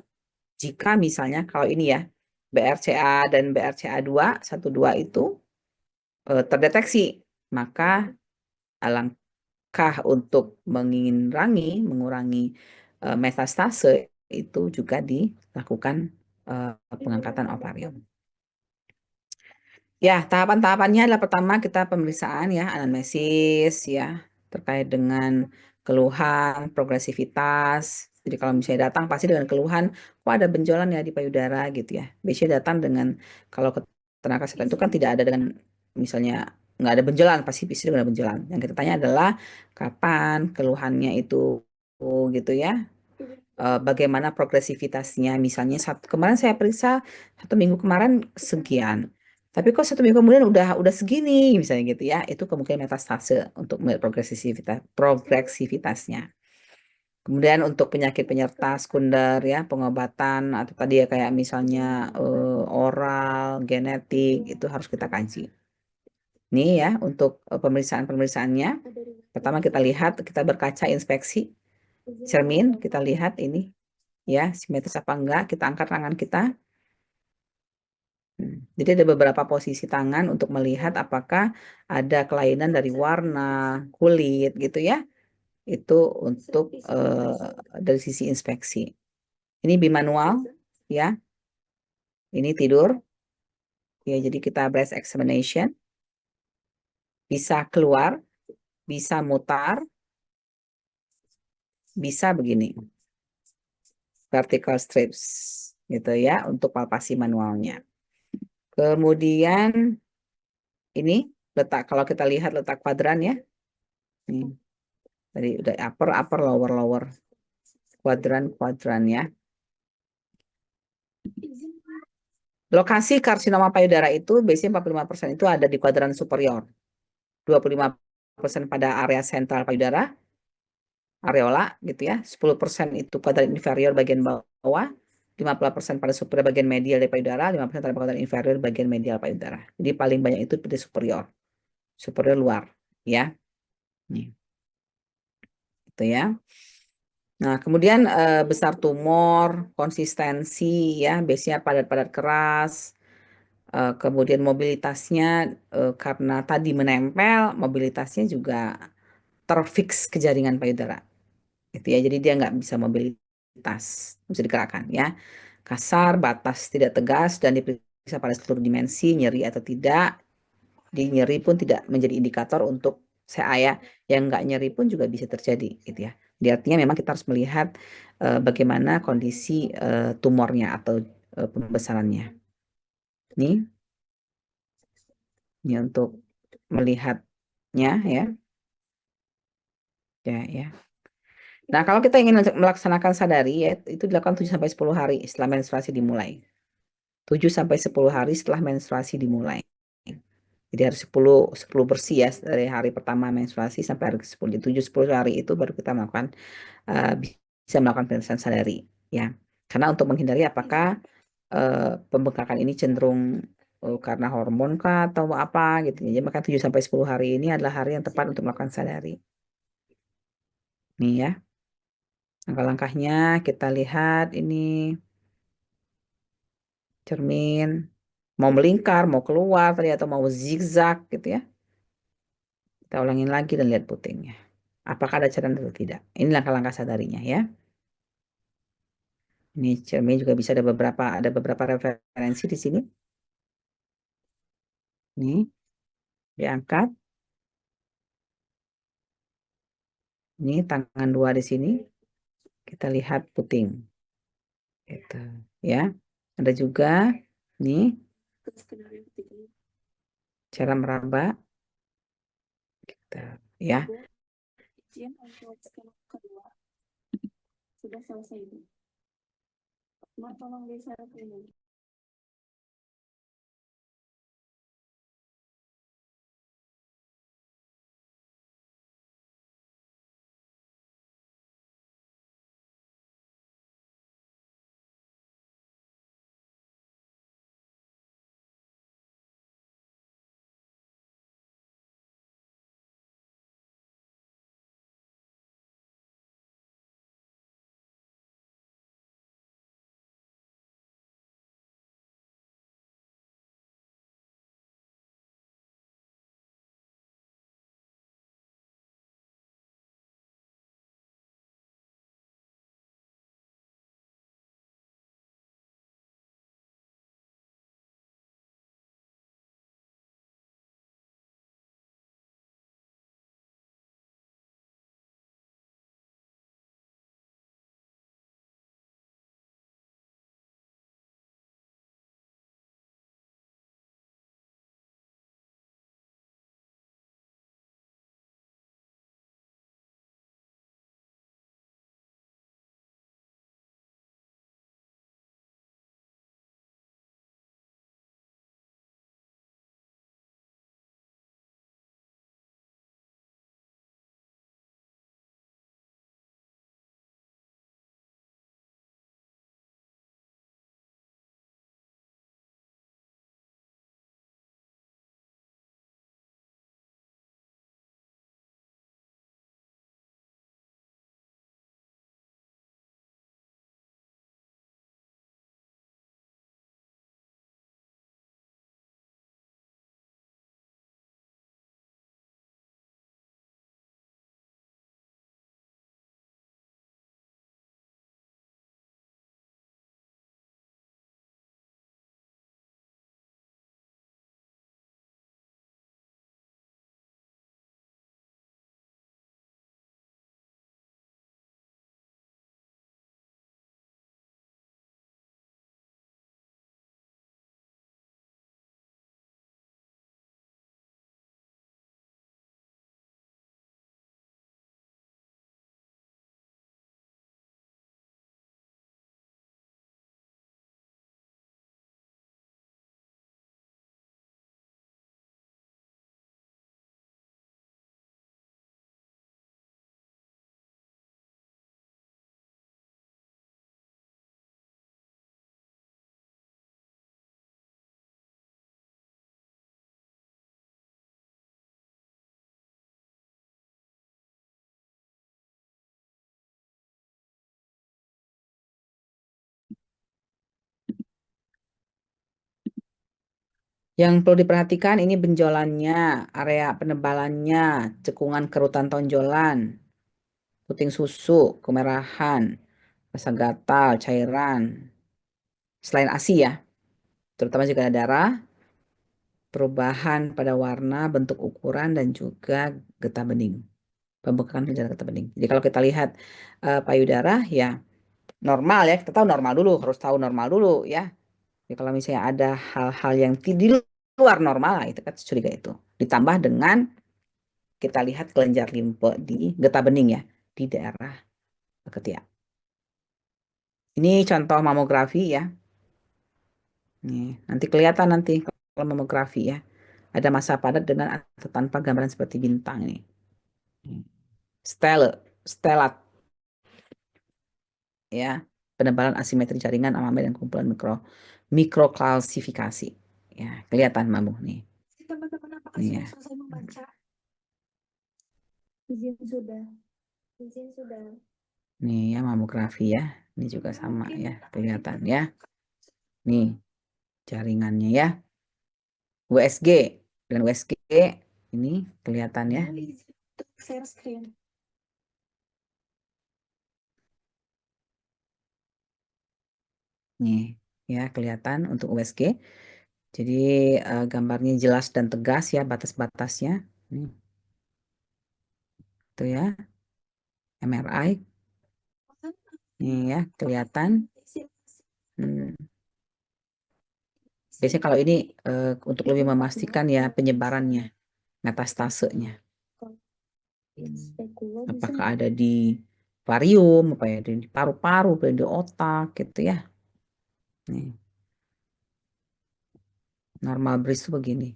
jika misalnya kalau ini ya BRCA dan BRCA2 1-2 itu terdeteksi, maka alangkah untuk mengurangi metastase itu juga dilakukan pengangkatan ovarium. Ya, tahapan-tahapannya adalah pertama kita pemeriksaan ya, anamnesis ya, terkait dengan keluhan, progresivitas. Jadi kalau misalnya datang pasti dengan keluhan, kok ada benjolan ya di payudara gitu ya. Biasanya datang dengan, kalau ke tenaga kesehatan itu kan tidak ada dengan, misalnya nggak ada benjolan, pasti bisa dengan benjolan. Yang kita tanya adalah kapan keluhannya itu gitu ya. Bagaimana progresivitasnya, misalnya kemarin saya periksa 1 minggu kemarin sekian. Tapi kok 1 minggu kemudian udah segini, misalnya gitu ya, itu kemungkinan metastase untuk melihat progresivitasnya. Kemudian untuk penyakit penyerta sekunder ya, pengobatan atau tadi ya kayak misalnya oral, genetik itu harus kita kaji. Ini ya untuk pemeriksaan-pemeriksaannya. Pertama kita lihat, kita berkaca inspeksi cermin, kita lihat ini ya simetris apa enggak, kita angkat tangan kita. Jadi ada beberapa posisi tangan untuk melihat apakah ada kelainan dari warna kulit gitu ya. Itu untuk dari sisi inspeksi. Ini bimanual ya. Ini tidur. Ya, jadi kita breast examination. Bisa keluar, bisa mutar, bisa begini. Vertical strips. gitu ya untuk palpasi manualnya. Kemudian ini letak kalau kita lihat letak kuadran ya. Nih, tadi udah upper upper lower lower kuadran kuadran ya. Lokasi karsinoma payudara itu biasanya 45% itu ada di kuadran superior. 25% pada area sentral payudara, areola gitu ya. 10% itu kuadran inferior bagian bawah, 50% pada superior bagian medial dari payudara, 5% pada kuadran inferior bagian medial payudara. Jadi paling banyak itu pada superior. Superior luar ya. Nih. Itu ya. Nah, kemudian besar tumor, konsistensi ya, biasanya padat-padat keras. Kemudian mobilitasnya karena tadi menempel, mobilitasnya juga terfix ke jaringan payudara. Gitu ya. Jadi dia nggak bisa mobilitas, bisa digerakkan ya. Kasar, batas tidak tegas dan diperiksa pada seluruh dimensi, nyeri atau tidak. Di nyeri pun tidak menjadi indikator untuk saya yang nggak nyeri pun juga bisa terjadi gitu ya. Di artinya memang kita harus melihat bagaimana kondisi tumornya atau pembesarannya. Ini untuk melihatnya ya. Ya, ya. Nah, kalau kita ingin melaksanakan sadari ya itu dilakukan 7 sampai 10 hari setelah menstruasi dimulai. 7 sampai 10 hari setelah menstruasi dimulai. Jadi harus 10 bersih ya dari hari pertama menstruasi sampai hari ke-10. Di 7-10 hari itu baru kita melakukan bisa melakukan pemeriksaan sadari ya. Karena untuk menghindari apakah pembengkakan ini cenderung karena hormon kah atau apa gitu. Jadi maka 7 sampai 10 hari ini adalah hari yang tepat untuk melakukan sadari. Nih ya. Langkah-langkahnya kita lihat ini cermin mau melingkar, mau keluar tadi atau mau zigzag gitu ya. Kita ulangin lagi dan lihat putingnya. Apakah ada cairan atau tidak? Ini langkah-langkah sadarinya ya. Ini cermin juga bisa ada beberapa referensi di sini. Nih, diangkat. Ini tangan dua di sini. Kita lihat puting. Gitu, ya. Ada juga nih cara meraba. Gitu, ya. Izin untuk scan kedua sudah selesai itu. Mak tolong di-share ini. Yang perlu diperhatikan ini benjolannya, area penebalannya, cekungan kerutan tonjolan, puting susu, kemerahan, rasa gatal, cairan. Selain ASI ya, terutama jika ada darah, perubahan pada warna, bentuk ukuran, dan juga getah bening. Pembengkakan gejala getah bening. Jadi kalau kita lihat payudara ya normal ya, kita tahu normal dulu, harus tahu normal dulu ya. Jadi kalau misalnya ada hal-hal yang di luar normal, lah, itu kan curiga itu. Ditambah dengan kita lihat kelenjar limpe di getah bening ya, di daerah ketiak. Ini contoh mamografi ya. Nih, nanti kelihatan nanti kalau mamografi ya. Ada masa padat dengan atau tanpa gambaran seperti bintang ini. Stelat ya. Penebalan asimetri jaringan amame dan kumpulan mikroklasifikasi. Ya, kelihatan mamu nih. Teman-teman apakah Nih sudah ya. selesai membaca? Izin sudah. Izin sudah. Nih ya mamografi ya. Ini juga sama Mungkin ya, tak kelihatan ada ya. Nih jaringannya ya. USG dan USG ini kelihatan ya. izin untuk share screen. Nih ya kelihatan untuk USG. Jadi gambarnya jelas dan tegas ya batas-batasnya. Nih, itu ya. MRI. Nih ya kelihatan. Hmm. Biasanya kalau ini untuk lebih memastikan ya penyebarannya, metastasenya. Apakah ada di varium, apa ya, di paru-paru, apa di otak gitu ya. Nih. Normal breast itu begini.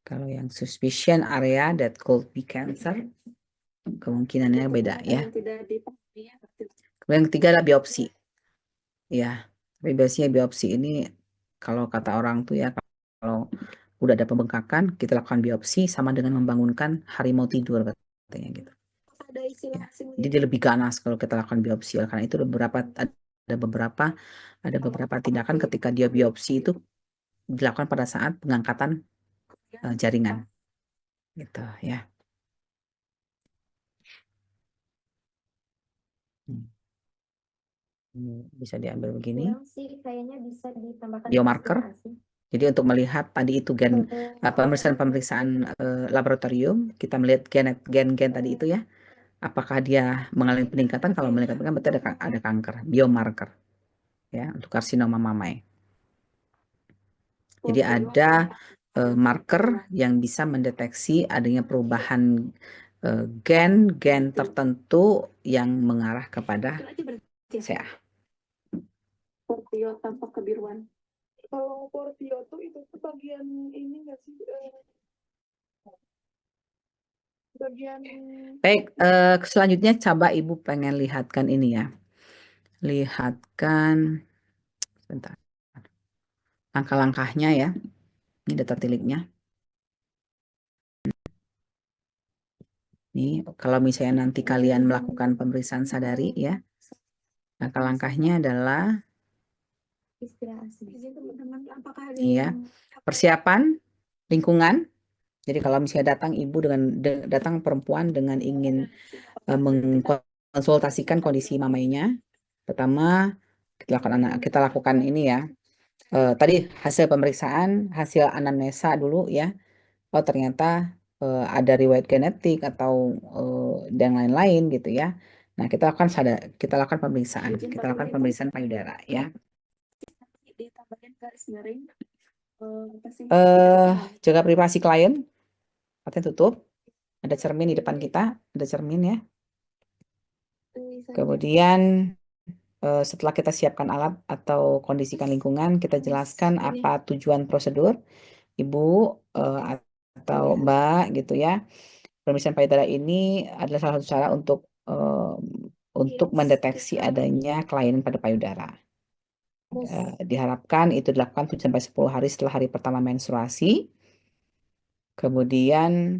Kalau yang suspicion area that could be cancer, kemungkinannya beda ya. Kemudian yang ketiga adalah biopsi. Ya, tapi biasanya biopsi ini kalau kata orang tuh ya, kalau udah ada pembengkakan, kita lakukan biopsi sama dengan membangunkan harimau tidur katanya gitu. Ya. Jadi dia lebih ganas kalau kita lakukan biopsi. Karena itu ada beberapa tindakan ketika dia biopsi itu dilakukan pada saat pengangkatan jaringan, gitu ya. Hmm. Ini bisa diambil begini. Biomarker. Jadi untuk melihat tadi itu pemeriksaan laboratorium, kita melihat gen-gen tadi itu ya, apakah dia mengalami peningkatan? Kalau meningkatkan berarti ada kanker. Biomarker ya untuk karsinoma mamai. Jadi ada marker yang bisa mendeteksi adanya perubahan gen tertentu yang mengarah kepada CA. Portio tanpa kebiruan. Kalau portio tuh itu tuh bagian ini nggak sih? Bagian Baik, selanjutnya coba Ibu pengen lihatkan ini ya. Lihatkan, sebentar. Langkah-langkahnya ya. Ini data tiliknya. Nih, kalau misalnya nanti kalian melakukan pemeriksaan sadari ya. Langkah-langkahnya adalah ya, persiapan lingkungan. Jadi kalau misalnya datang ibu datang perempuan dengan ingin mengkonsultasikan kondisi mamainya, pertama kita lakukan ini ya. Tadi hasil pemeriksaan, hasil anamnesa dulu ya. Oh ternyata ada riwayat genetik atau dan lain-lain gitu ya. Nah kita lakukan pemeriksaan payudara ya. Jaga privasi klien, paten tutup. Ada cermin di depan kita, ada cermin ya. Kemudian setelah kita siapkan alat atau kondisikan lingkungan, kita jelaskan apa tujuan prosedur, Ibu atau Mbak gitu ya. Pemeriksaan payudara ini adalah salah satu cara untuk mendeteksi adanya kelainan pada payudara. Diharapkan itu dilakukan 7-10 hari setelah hari pertama menstruasi. Kemudian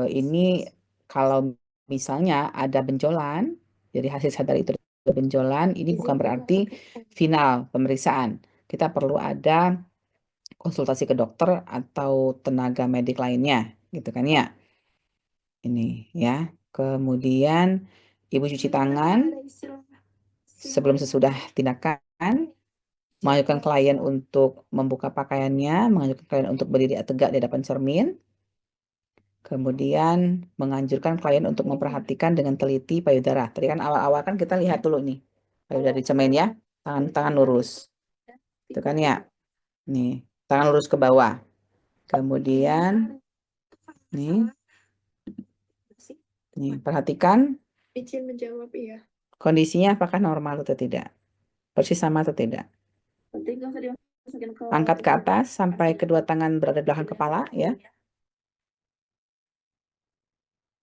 ini kalau misalnya ada benjolan, jadi hasil sadar itu ada benjolan, ini bukan berarti final pemeriksaan. Kita perlu ada konsultasi ke dokter atau tenaga medik lainnya, gitu kan ya. Ini ya. Kemudian ibu cuci tangan sebelum sesudah tindakan, mengajukan klien untuk membuka pakaiannya, mengajukan klien untuk berdiri tegak di hadapan cermin. Kemudian menganjurkan klien untuk memperhatikan dengan teliti payudara. Tadi kan awal-awal kan kita lihat dulu nih payudara di cermin ya, tangan lurus. Itu kan ya. Nih, tangan lurus ke bawah. Kemudian nih perhatikan Izin menjawab ya. kondisinya apakah normal atau tidak. Persis sama atau tidak. Penting nggak usah dimasukin ke Angkat ke atas sampai kedua tangan berada di belakang kepala ya.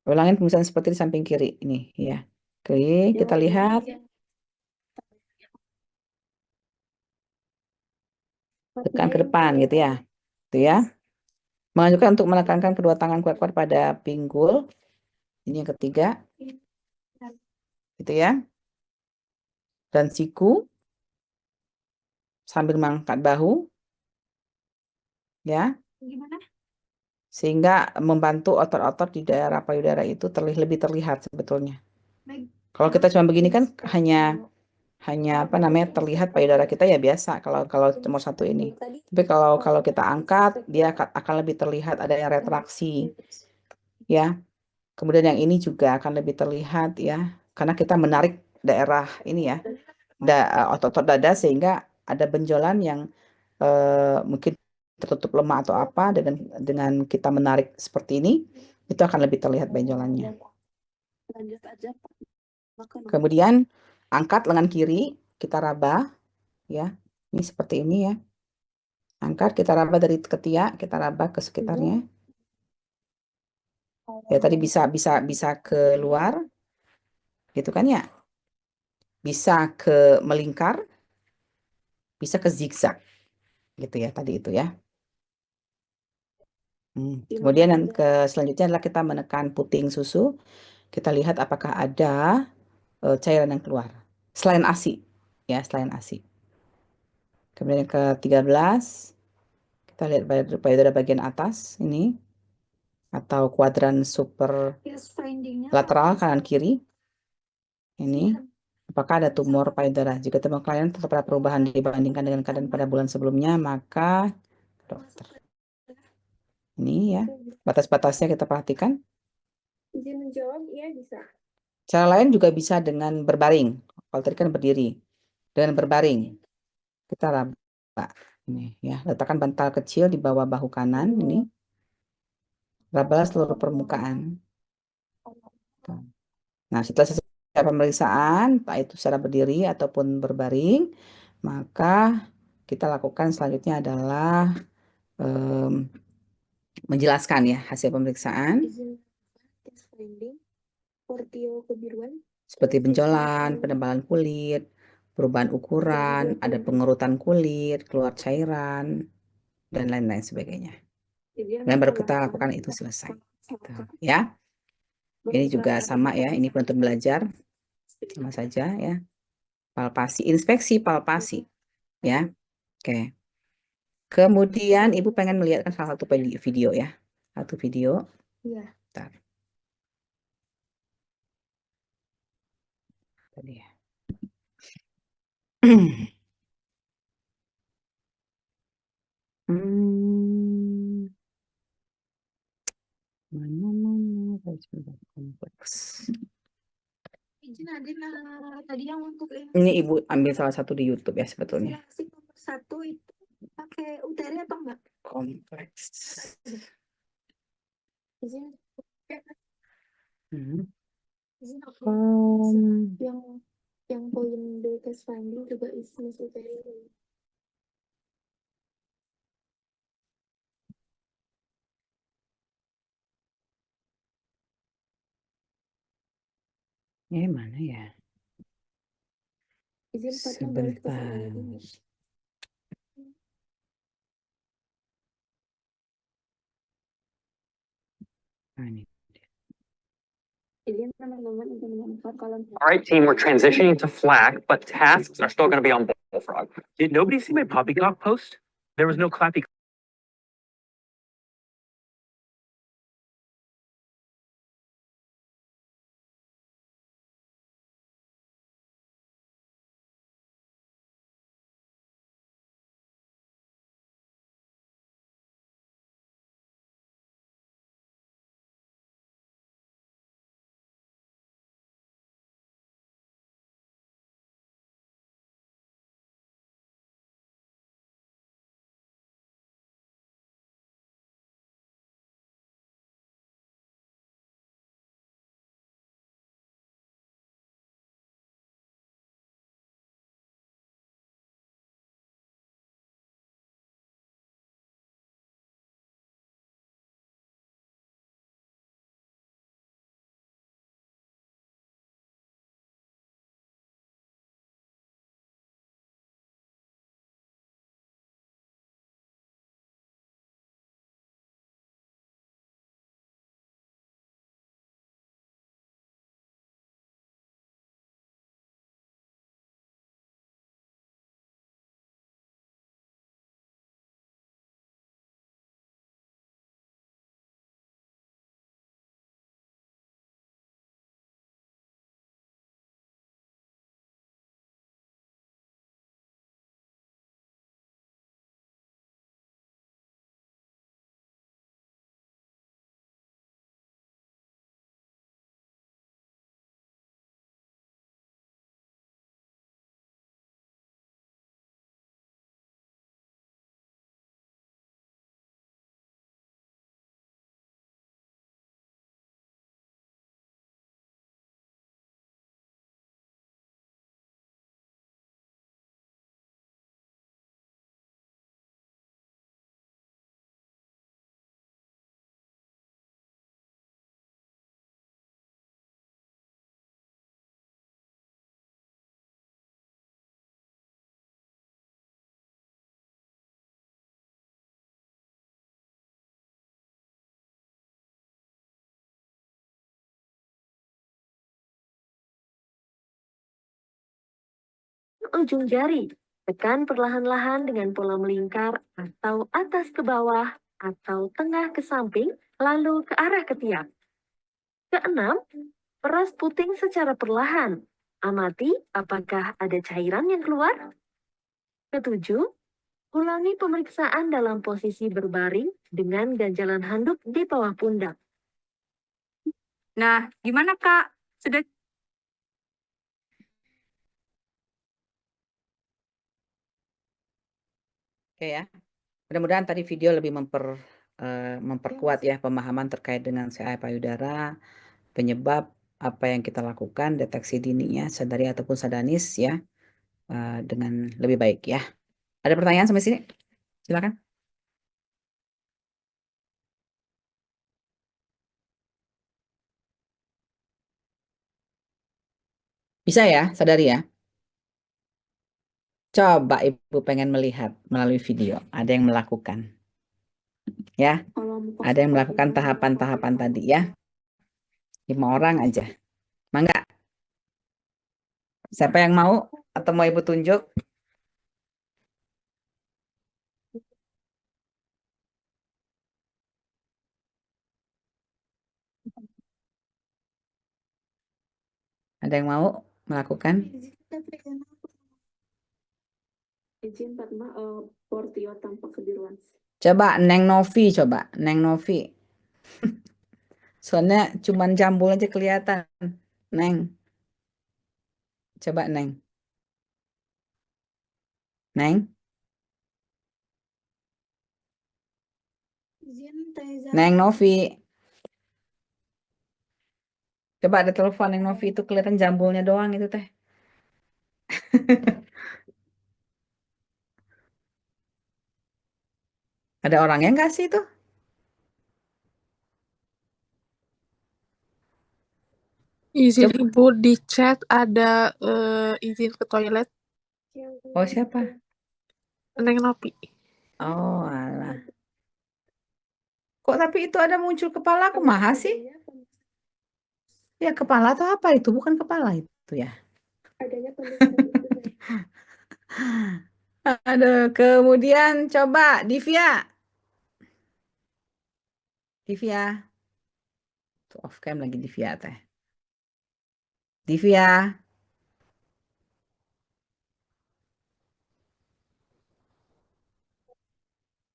Ulangin pemeriksaan seperti di samping kiri ini ya. Oke, kita lihat tekan ke depan gitu ya. Itu ya. Mengajukan untuk menekankan kedua tangan kuat-kuat pada pinggul. Ini yang ketiga. Gitu ya. Dan siku sambil mengangkat bahu. Ya. Gimana? Sehingga membantu otot-otot di daerah payudara itu lebih terlihat sebetulnya. Kalau kita cuma begini kan hanya apa namanya terlihat payudara kita ya biasa kalau nomor satu ini. Tapi kalau kita angkat dia akan lebih terlihat ada yang retraksi ya. Kemudian yang ini juga akan lebih terlihat ya karena kita menarik daerah ini ya otot-otot dada sehingga ada benjolan yang mungkin tertutup lemah atau apa dengan kita menarik seperti ini itu akan lebih terlihat benjolannya. Lanjut aja, Pak. Kemudian angkat lengan kiri, kita raba ya. Ini seperti ini ya. Angkat, kita raba dari ketiak, kita raba ke sekitarnya. Ya tadi bisa keluar gitu kan ya. Bisa ke melingkar, bisa ke zigzag. Gitu ya tadi itu ya. Kemudian yang selanjutnya adalah kita menekan puting susu. Kita lihat apakah ada cairan yang keluar. Selain ASI. Ya, selain ASI. Kemudian yang ke-13, kita lihat payudara bagian atas ini. Atau kuadran super lateral kanan kiri. Ini. Apakah ada tumor payudara? Jika tumor klien terdapat perubahan dibandingkan dengan keadaan pada bulan sebelumnya, maka dokter. Ini ya, batas-batasnya kita perhatikan. Izin menjawab, iya bisa. Cara lain juga bisa dengan berbaring. Kalau tadi kan berdiri. Dengan berbaring. Kita raba. Ini ya, letakkan bantal kecil di bawah bahu kanan. Ini. Rabalah seluruh permukaan. Nah, setelah selesai pemeriksaan, entah itu secara berdiri ataupun berbaring, maka kita lakukan selanjutnya adalah menjelaskan ya hasil pemeriksaan. Seperti benjolan, penebalan kulit, perubahan ukuran, ada pengerutan kulit, keluar cairan, dan lain-lain sebagainya. Dan baru kita lakukan itu selesai. Gitu, ya. Ini juga sama ya, ini penuntut belajar. Sama saja ya. Palpasi, inspeksi palpasi. Ya. Oke. Kemudian Ibu pengen melihatkan salah satu video ya. Satu video. Iya. Bentar. Tadi ya. Mana kompleks. Izin Adin, tadi yang untuk Ini Ibu ambil salah satu di YouTube ya sebetulnya. nomor 1 itu pakai UTR atau enggak? Kompleks. Izin. Izin aku. Yang poin B case finding juga isi UTR. Mana ya? Izin Fatma balik ke sana lagi. All right, team, we're transitioning to FLAC, but tasks are still going to be on Bullfrog. Did nobody see my poppycock post? There was no clappy ujung jari. Tekan perlahan-lahan dengan pola melingkar atau atas ke bawah atau tengah ke samping, lalu ke arah ketiak. Keenam, peras puting secara perlahan. Amati apakah ada cairan yang keluar. Ketujuh, ulangi pemeriksaan dalam posisi berbaring dengan ganjalan handuk di bawah pundak. Nah, gimana Kak? Sudah Oke ya. Mudah-mudahan tadi video lebih memperkuat ya pemahaman terkait dengan CA payudara, penyebab apa yang kita lakukan, deteksi dininya, sadari ataupun sadanis ya, dengan lebih baik ya. Ada pertanyaan sampai sini? Silakan. Bisa ya, sadari ya. Coba Ibu pengen melihat melalui video, ada yang melakukan. Ya, Kalau muka ada yang melakukan gimana? tahapan-tahapan tadi ya. 5 orang aja. Mangga. Siapa yang mau atau mau Ibu tunjuk? Ada yang mau melakukan? Izin Fatma, Portio tampak kebiruan. Coba Neng Novi, coba Neng Novi. Soalnya cuman jambul aja kelihatan. Neng, coba Neng. Neng, Izin Teza. Neng Novi. Coba ada telepon Neng Novi itu kelihatan jambulnya doang itu teh. Ada orangnya nggak sih itu? Izin Coba. Ibu di chat ada izin ke toilet. Oh siapa? Neng Nopi. Oh alah. Kok tapi itu ada muncul kepala aku maha sih? Ya kepala atau apa itu? Bukan kepala itu ya. Adanya pemeriksaan itu. Aduh, kemudian coba Divya. Divya. Tuh off cam lagi Divya teh. Divya.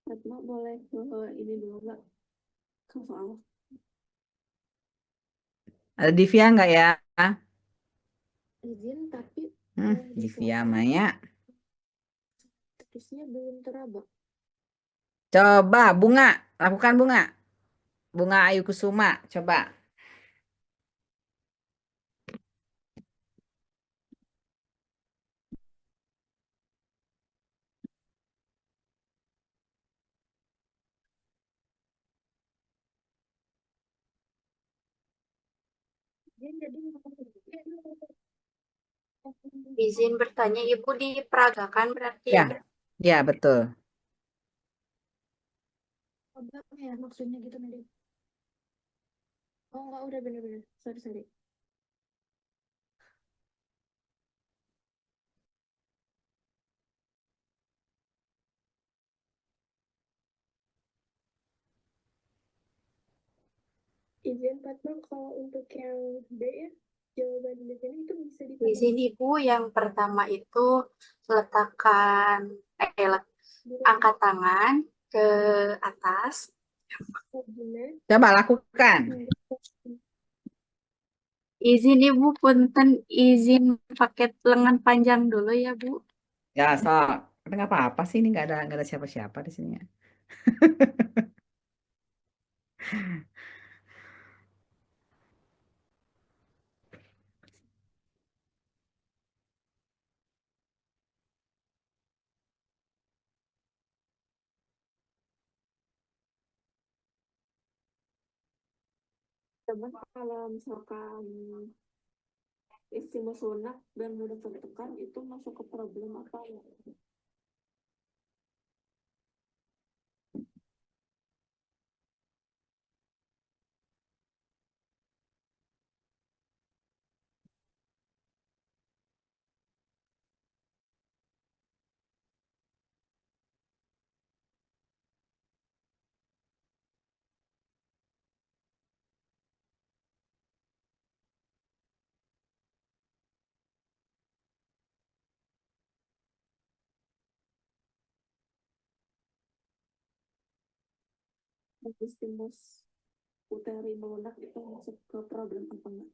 Fatma boleh ini dulu nggak? Ke soal. Ada Divya nggak ya? Izin tapi Divya Maya. statusnya belum teraba. Coba Bunga, lakukan Bunga. Bunga Ayu Kusuma, coba. Izin bertanya, Ibu diperagakan berarti Ya, ya? ya betul. Coba ya maksudnya gitu Nadine. Oh enggak, udah bener-bener. Sorry. Izin Fatma, kalau untuk yang B ya, jawaban di sini itu bisa Izin Ibu yang pertama itu letakkan angkat tangan ke atas. Coba lakukan. Izin Ibu punten izin paket lengan panjang dulu ya Bu. Ya, sok. Tapi nggak apa-apa sih, ini nggak ada siapa-siapa di sini ya. Coba kalau misalkan istimewa sunak dan mudah tertekan itu masuk ke problem apa ya? Stimulus uteri melunak itu masuk ke problem apa enggak?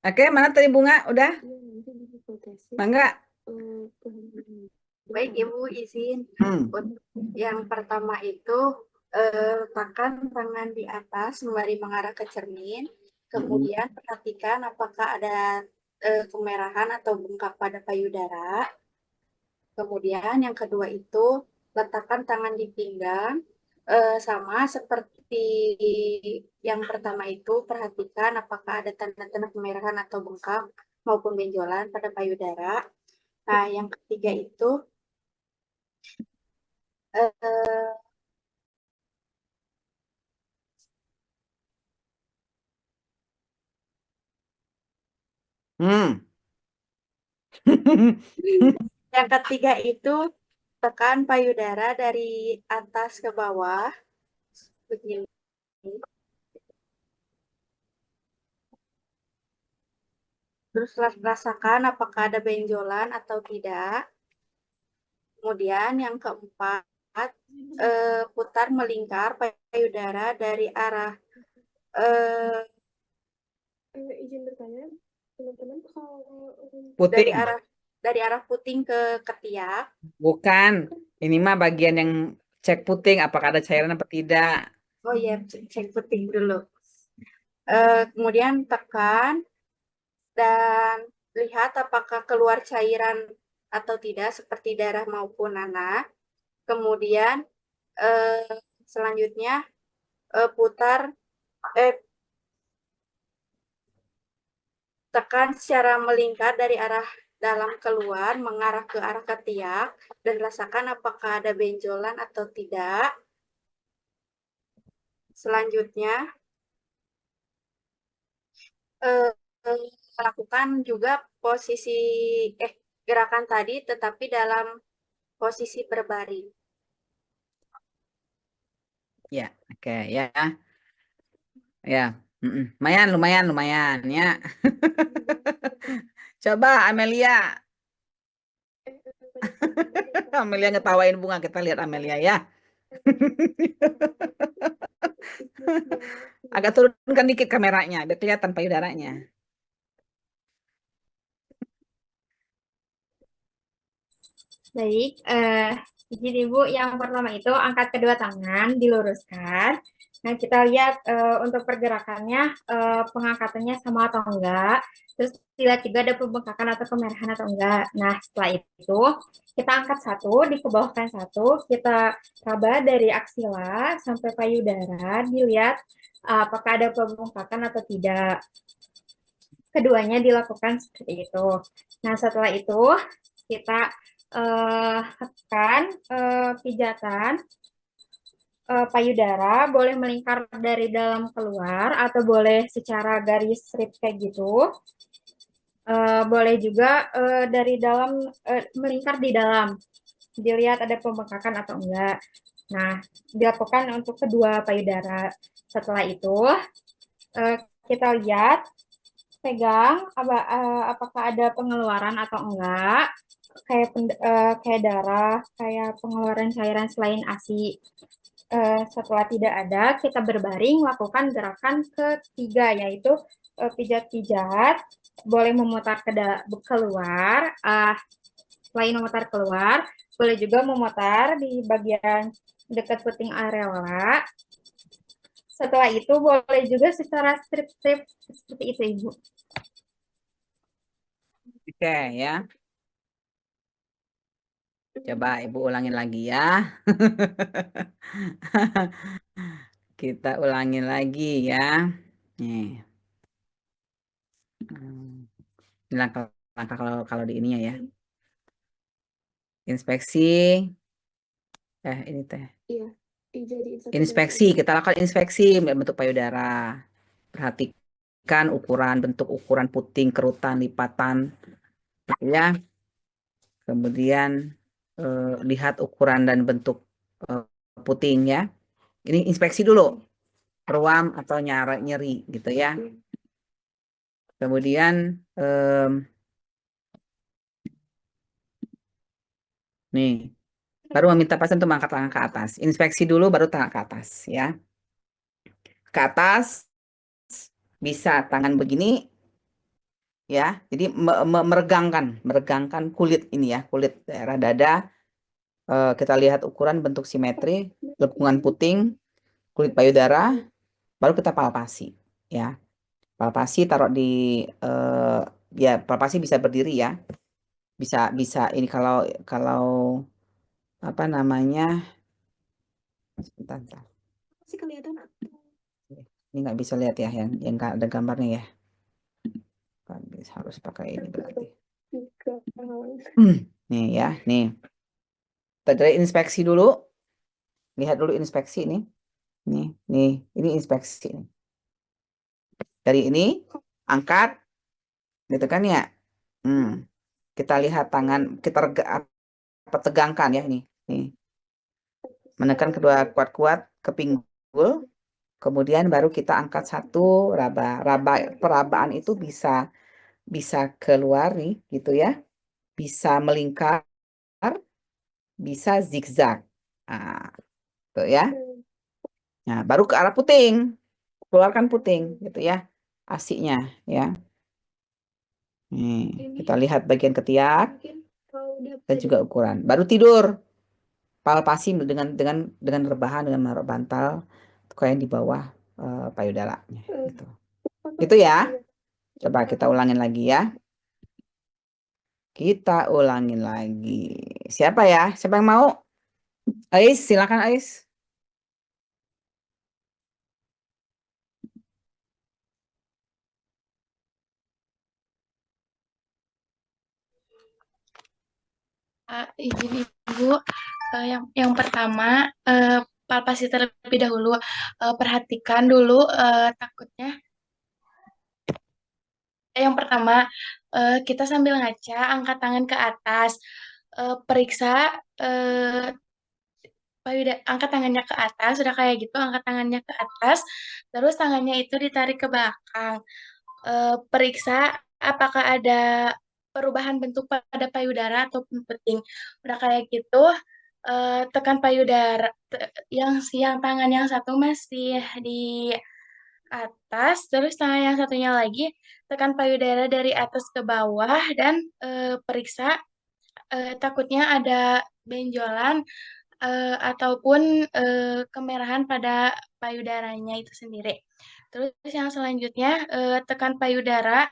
Oke, mana tadi Bunga? Udah? Iya, nanti di hipotesis Mangga? Baik, Ibu izin. Yang pertama itu letakkan tangan di atas sembari mengarah ke cermin. Kemudian perhatikan apakah ada kemerahan atau bengkak pada payudara. Kemudian yang kedua itu letakkan tangan di pinggang. Sama seperti yang pertama itu, perhatikan apakah ada tanda-tanda kemerahan atau bengkak maupun benjolan pada payudara. Nah, yang ketiga itu eh, Hmm. yang ketiga itu tekan payudara dari atas ke bawah begini. Terus rasakan apakah ada benjolan atau tidak. Kemudian yang keempat, putar melingkar payudara dari arah izin bertanya, teman-teman kalau Puting. dari arah puting ke ketiak. Bukan. Ini mah bagian yang cek puting apakah ada cairan apa tidak. Oh iya, cek puting dulu. Kemudian tekan dan lihat apakah keluar cairan atau tidak seperti darah maupun nanah. Kemudian selanjutnya putar tekan secara melingkar dari arah dalam keluar mengarah ke arah ketiak dan rasakan apakah ada benjolan atau tidak. Selanjutnya lakukan juga posisi gerakan tadi tetapi dalam posisi berbaring. Ya, oke ya. Ya. Lumayan ya. Coba Amelia. Amelia ngetawain bunga. Kita lihat Amelia ya. Agak turunkan dikit kameranya, biar kelihatan payudaranya. Baik, izin Ibu, yang pertama itu angkat kedua tangan, diluruskan. Nah, kita lihat untuk pergerakannya, pengangkatannya sama atau enggak. Terus lihat juga ada pembengkakan atau kemerahan atau enggak. Nah, setelah itu kita angkat satu, dikebawahkan satu, kita raba dari aksila sampai payudara, dilihat apakah ada pembengkakan atau tidak. Keduanya dilakukan seperti itu. Nah, setelah itu kita tekan pijatan payudara, boleh melingkar dari dalam keluar atau boleh secara garis strip kayak gitu. Boleh juga dari dalam melingkar di dalam, dilihat ada pembengkakan atau enggak. Nah, dilakukan untuk kedua payudara. Setelah itu kita lihat, pegang apakah ada pengeluaran atau enggak, kayak darah, kayak pengeluaran cairan selain ASI. Setelah tidak ada, kita berbaring lakukan gerakan ketiga, yaitu pijat-pijat, boleh memutar keluar. Selain memutar keluar, boleh juga memutar di bagian dekat puting areola. Setelah itu boleh juga secara strip-strip seperti itu, Ibu. Oke ya. Coba Ibu ulangin lagi ya. Kita ulangin lagi ya. Nih. Ini langkah-langkah kalau di ininya ya. Inspeksi. Ini teh. Iya, dijadiin satu Inspeksi, kita lakukan inspeksi bentuk payudara. Perhatikan bentuk ukuran puting, kerutan, lipatan, ya. Kemudian lihat ukuran dan bentuk puting ya. Ini inspeksi dulu, ruam atau nyeri gitu ya. Kemudian nih, baru meminta pasien untuk mengangkat tangan ke atas. Inspeksi dulu, baru tangan ke atas ya. Ke atas, bisa tangan begini ya. Jadi meregangkan kulit ini ya, kulit daerah dada. Kita lihat ukuran, bentuk simetri, lengkungan puting, kulit payudara, baru kita palpasi ya. Palpasi taruh di ya, palpasi bisa berdiri ya. Bisa ini kalau apa namanya? Sebentar. Masih kelihatan? Ini nggak bisa lihat ya, yang nggak ada gambarnya ya. Harus pakai ini berarti. Nih ya, nih. Dari inspeksi dulu. Lihat dulu inspeksi ini. Nih, ini inspeksi nih. Dari ini angkat, gitu kan ya. Kita lihat tangan, kita tegangkan ya nih. Menekan kedua kuat-kuat ke pinggul. Kemudian baru kita angkat satu raba. Perabaan itu bisa keluar nih, gitu ya. Bisa melingkar, bisa zigzag. Nah, tuh ya. Nah, baru ke arah puting. Keluarkan puting, gitu ya. Asinya ya. Nih, kita lihat bagian ketiak dan juga ukuran. Baru tidur. Palpasi dengan rebahan, dengan menaruh bantal kayak di bawah payudaranya gitu. Itu ya. Coba kita ulangin lagi ya. Kita ulangin lagi. Siapa ya? Siapa yang mau? Ais, silakan Ais. Izin Ibu, yang pertama palpasi terlebih dahulu. Perhatikan dulu takutnya. Yang pertama kita sambil ngaca angkat tangan ke atas. periksa angkat tangannya ke atas, sudah kayak gitu, angkat tangannya ke atas, terus tangannya itu ditarik ke belakang. Periksa apakah ada perubahan bentuk pada payudara ataupun puting. Udah kayak gitu, tekan payudara, yang tangan yang satu masih di atas, terus tangan yang satunya lagi tekan payudara dari atas ke bawah dan periksa takutnya ada benjolan ataupun kemerahan pada payudaranya itu sendiri. Terus yang selanjutnya tekan payudara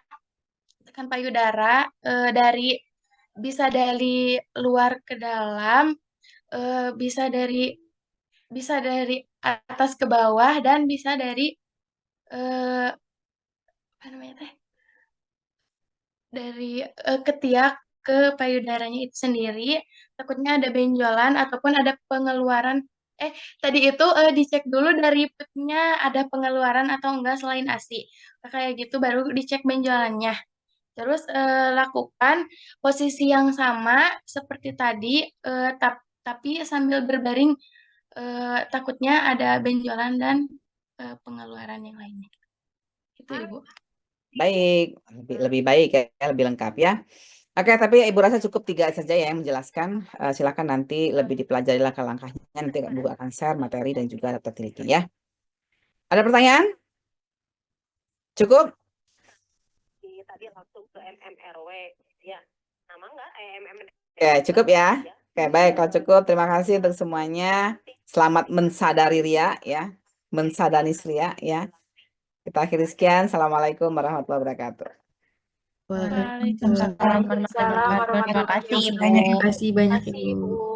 bisa dari luar ke dalam, bisa dari atas ke bawah dan bisa dari apa namanya teh? Dari ketiak ke payudaranya itu sendiri, takutnya ada benjolan ataupun ada pengeluaran. Tadi itu dicek dulu dari perutnya ada pengeluaran atau enggak selain ASI. Kayak gitu baru dicek benjolannya. Terus lakukan posisi yang sama seperti tadi, tapi sambil berbaring, takutnya ada benjolan dan pengeluaran yang lainnya. Itu Ibu. Baik, lebih baik ya, lebih lengkap ya. Oke, tapi Ibu rasa cukup 3 saja ya yang menjelaskan. Silakan nanti lebih dipelajari langkah-langkahnya. Nanti Bu akan share materi dan juga daftar tiliki ya. Ada pertanyaan? Cukup? Tadi langsung ke MMRW, ya. Nama nggak MMRW? Oke, cukup ya. Oke, baik. Kalau cukup, terima kasih untuk semuanya. Selamat mensadari ria ya. Mensadari ria ya. Kita akhiri sekian. Assalamualaikum warahmatullahi wabarakatuh. Waalaikumsalam warahmatullahi wabarakatuh. Waalaikumsalam warahmatullahi Terima kasih, wabarakatuh. Ibu. Terima kasih banyak Terima kasih, Ibu. Ibu.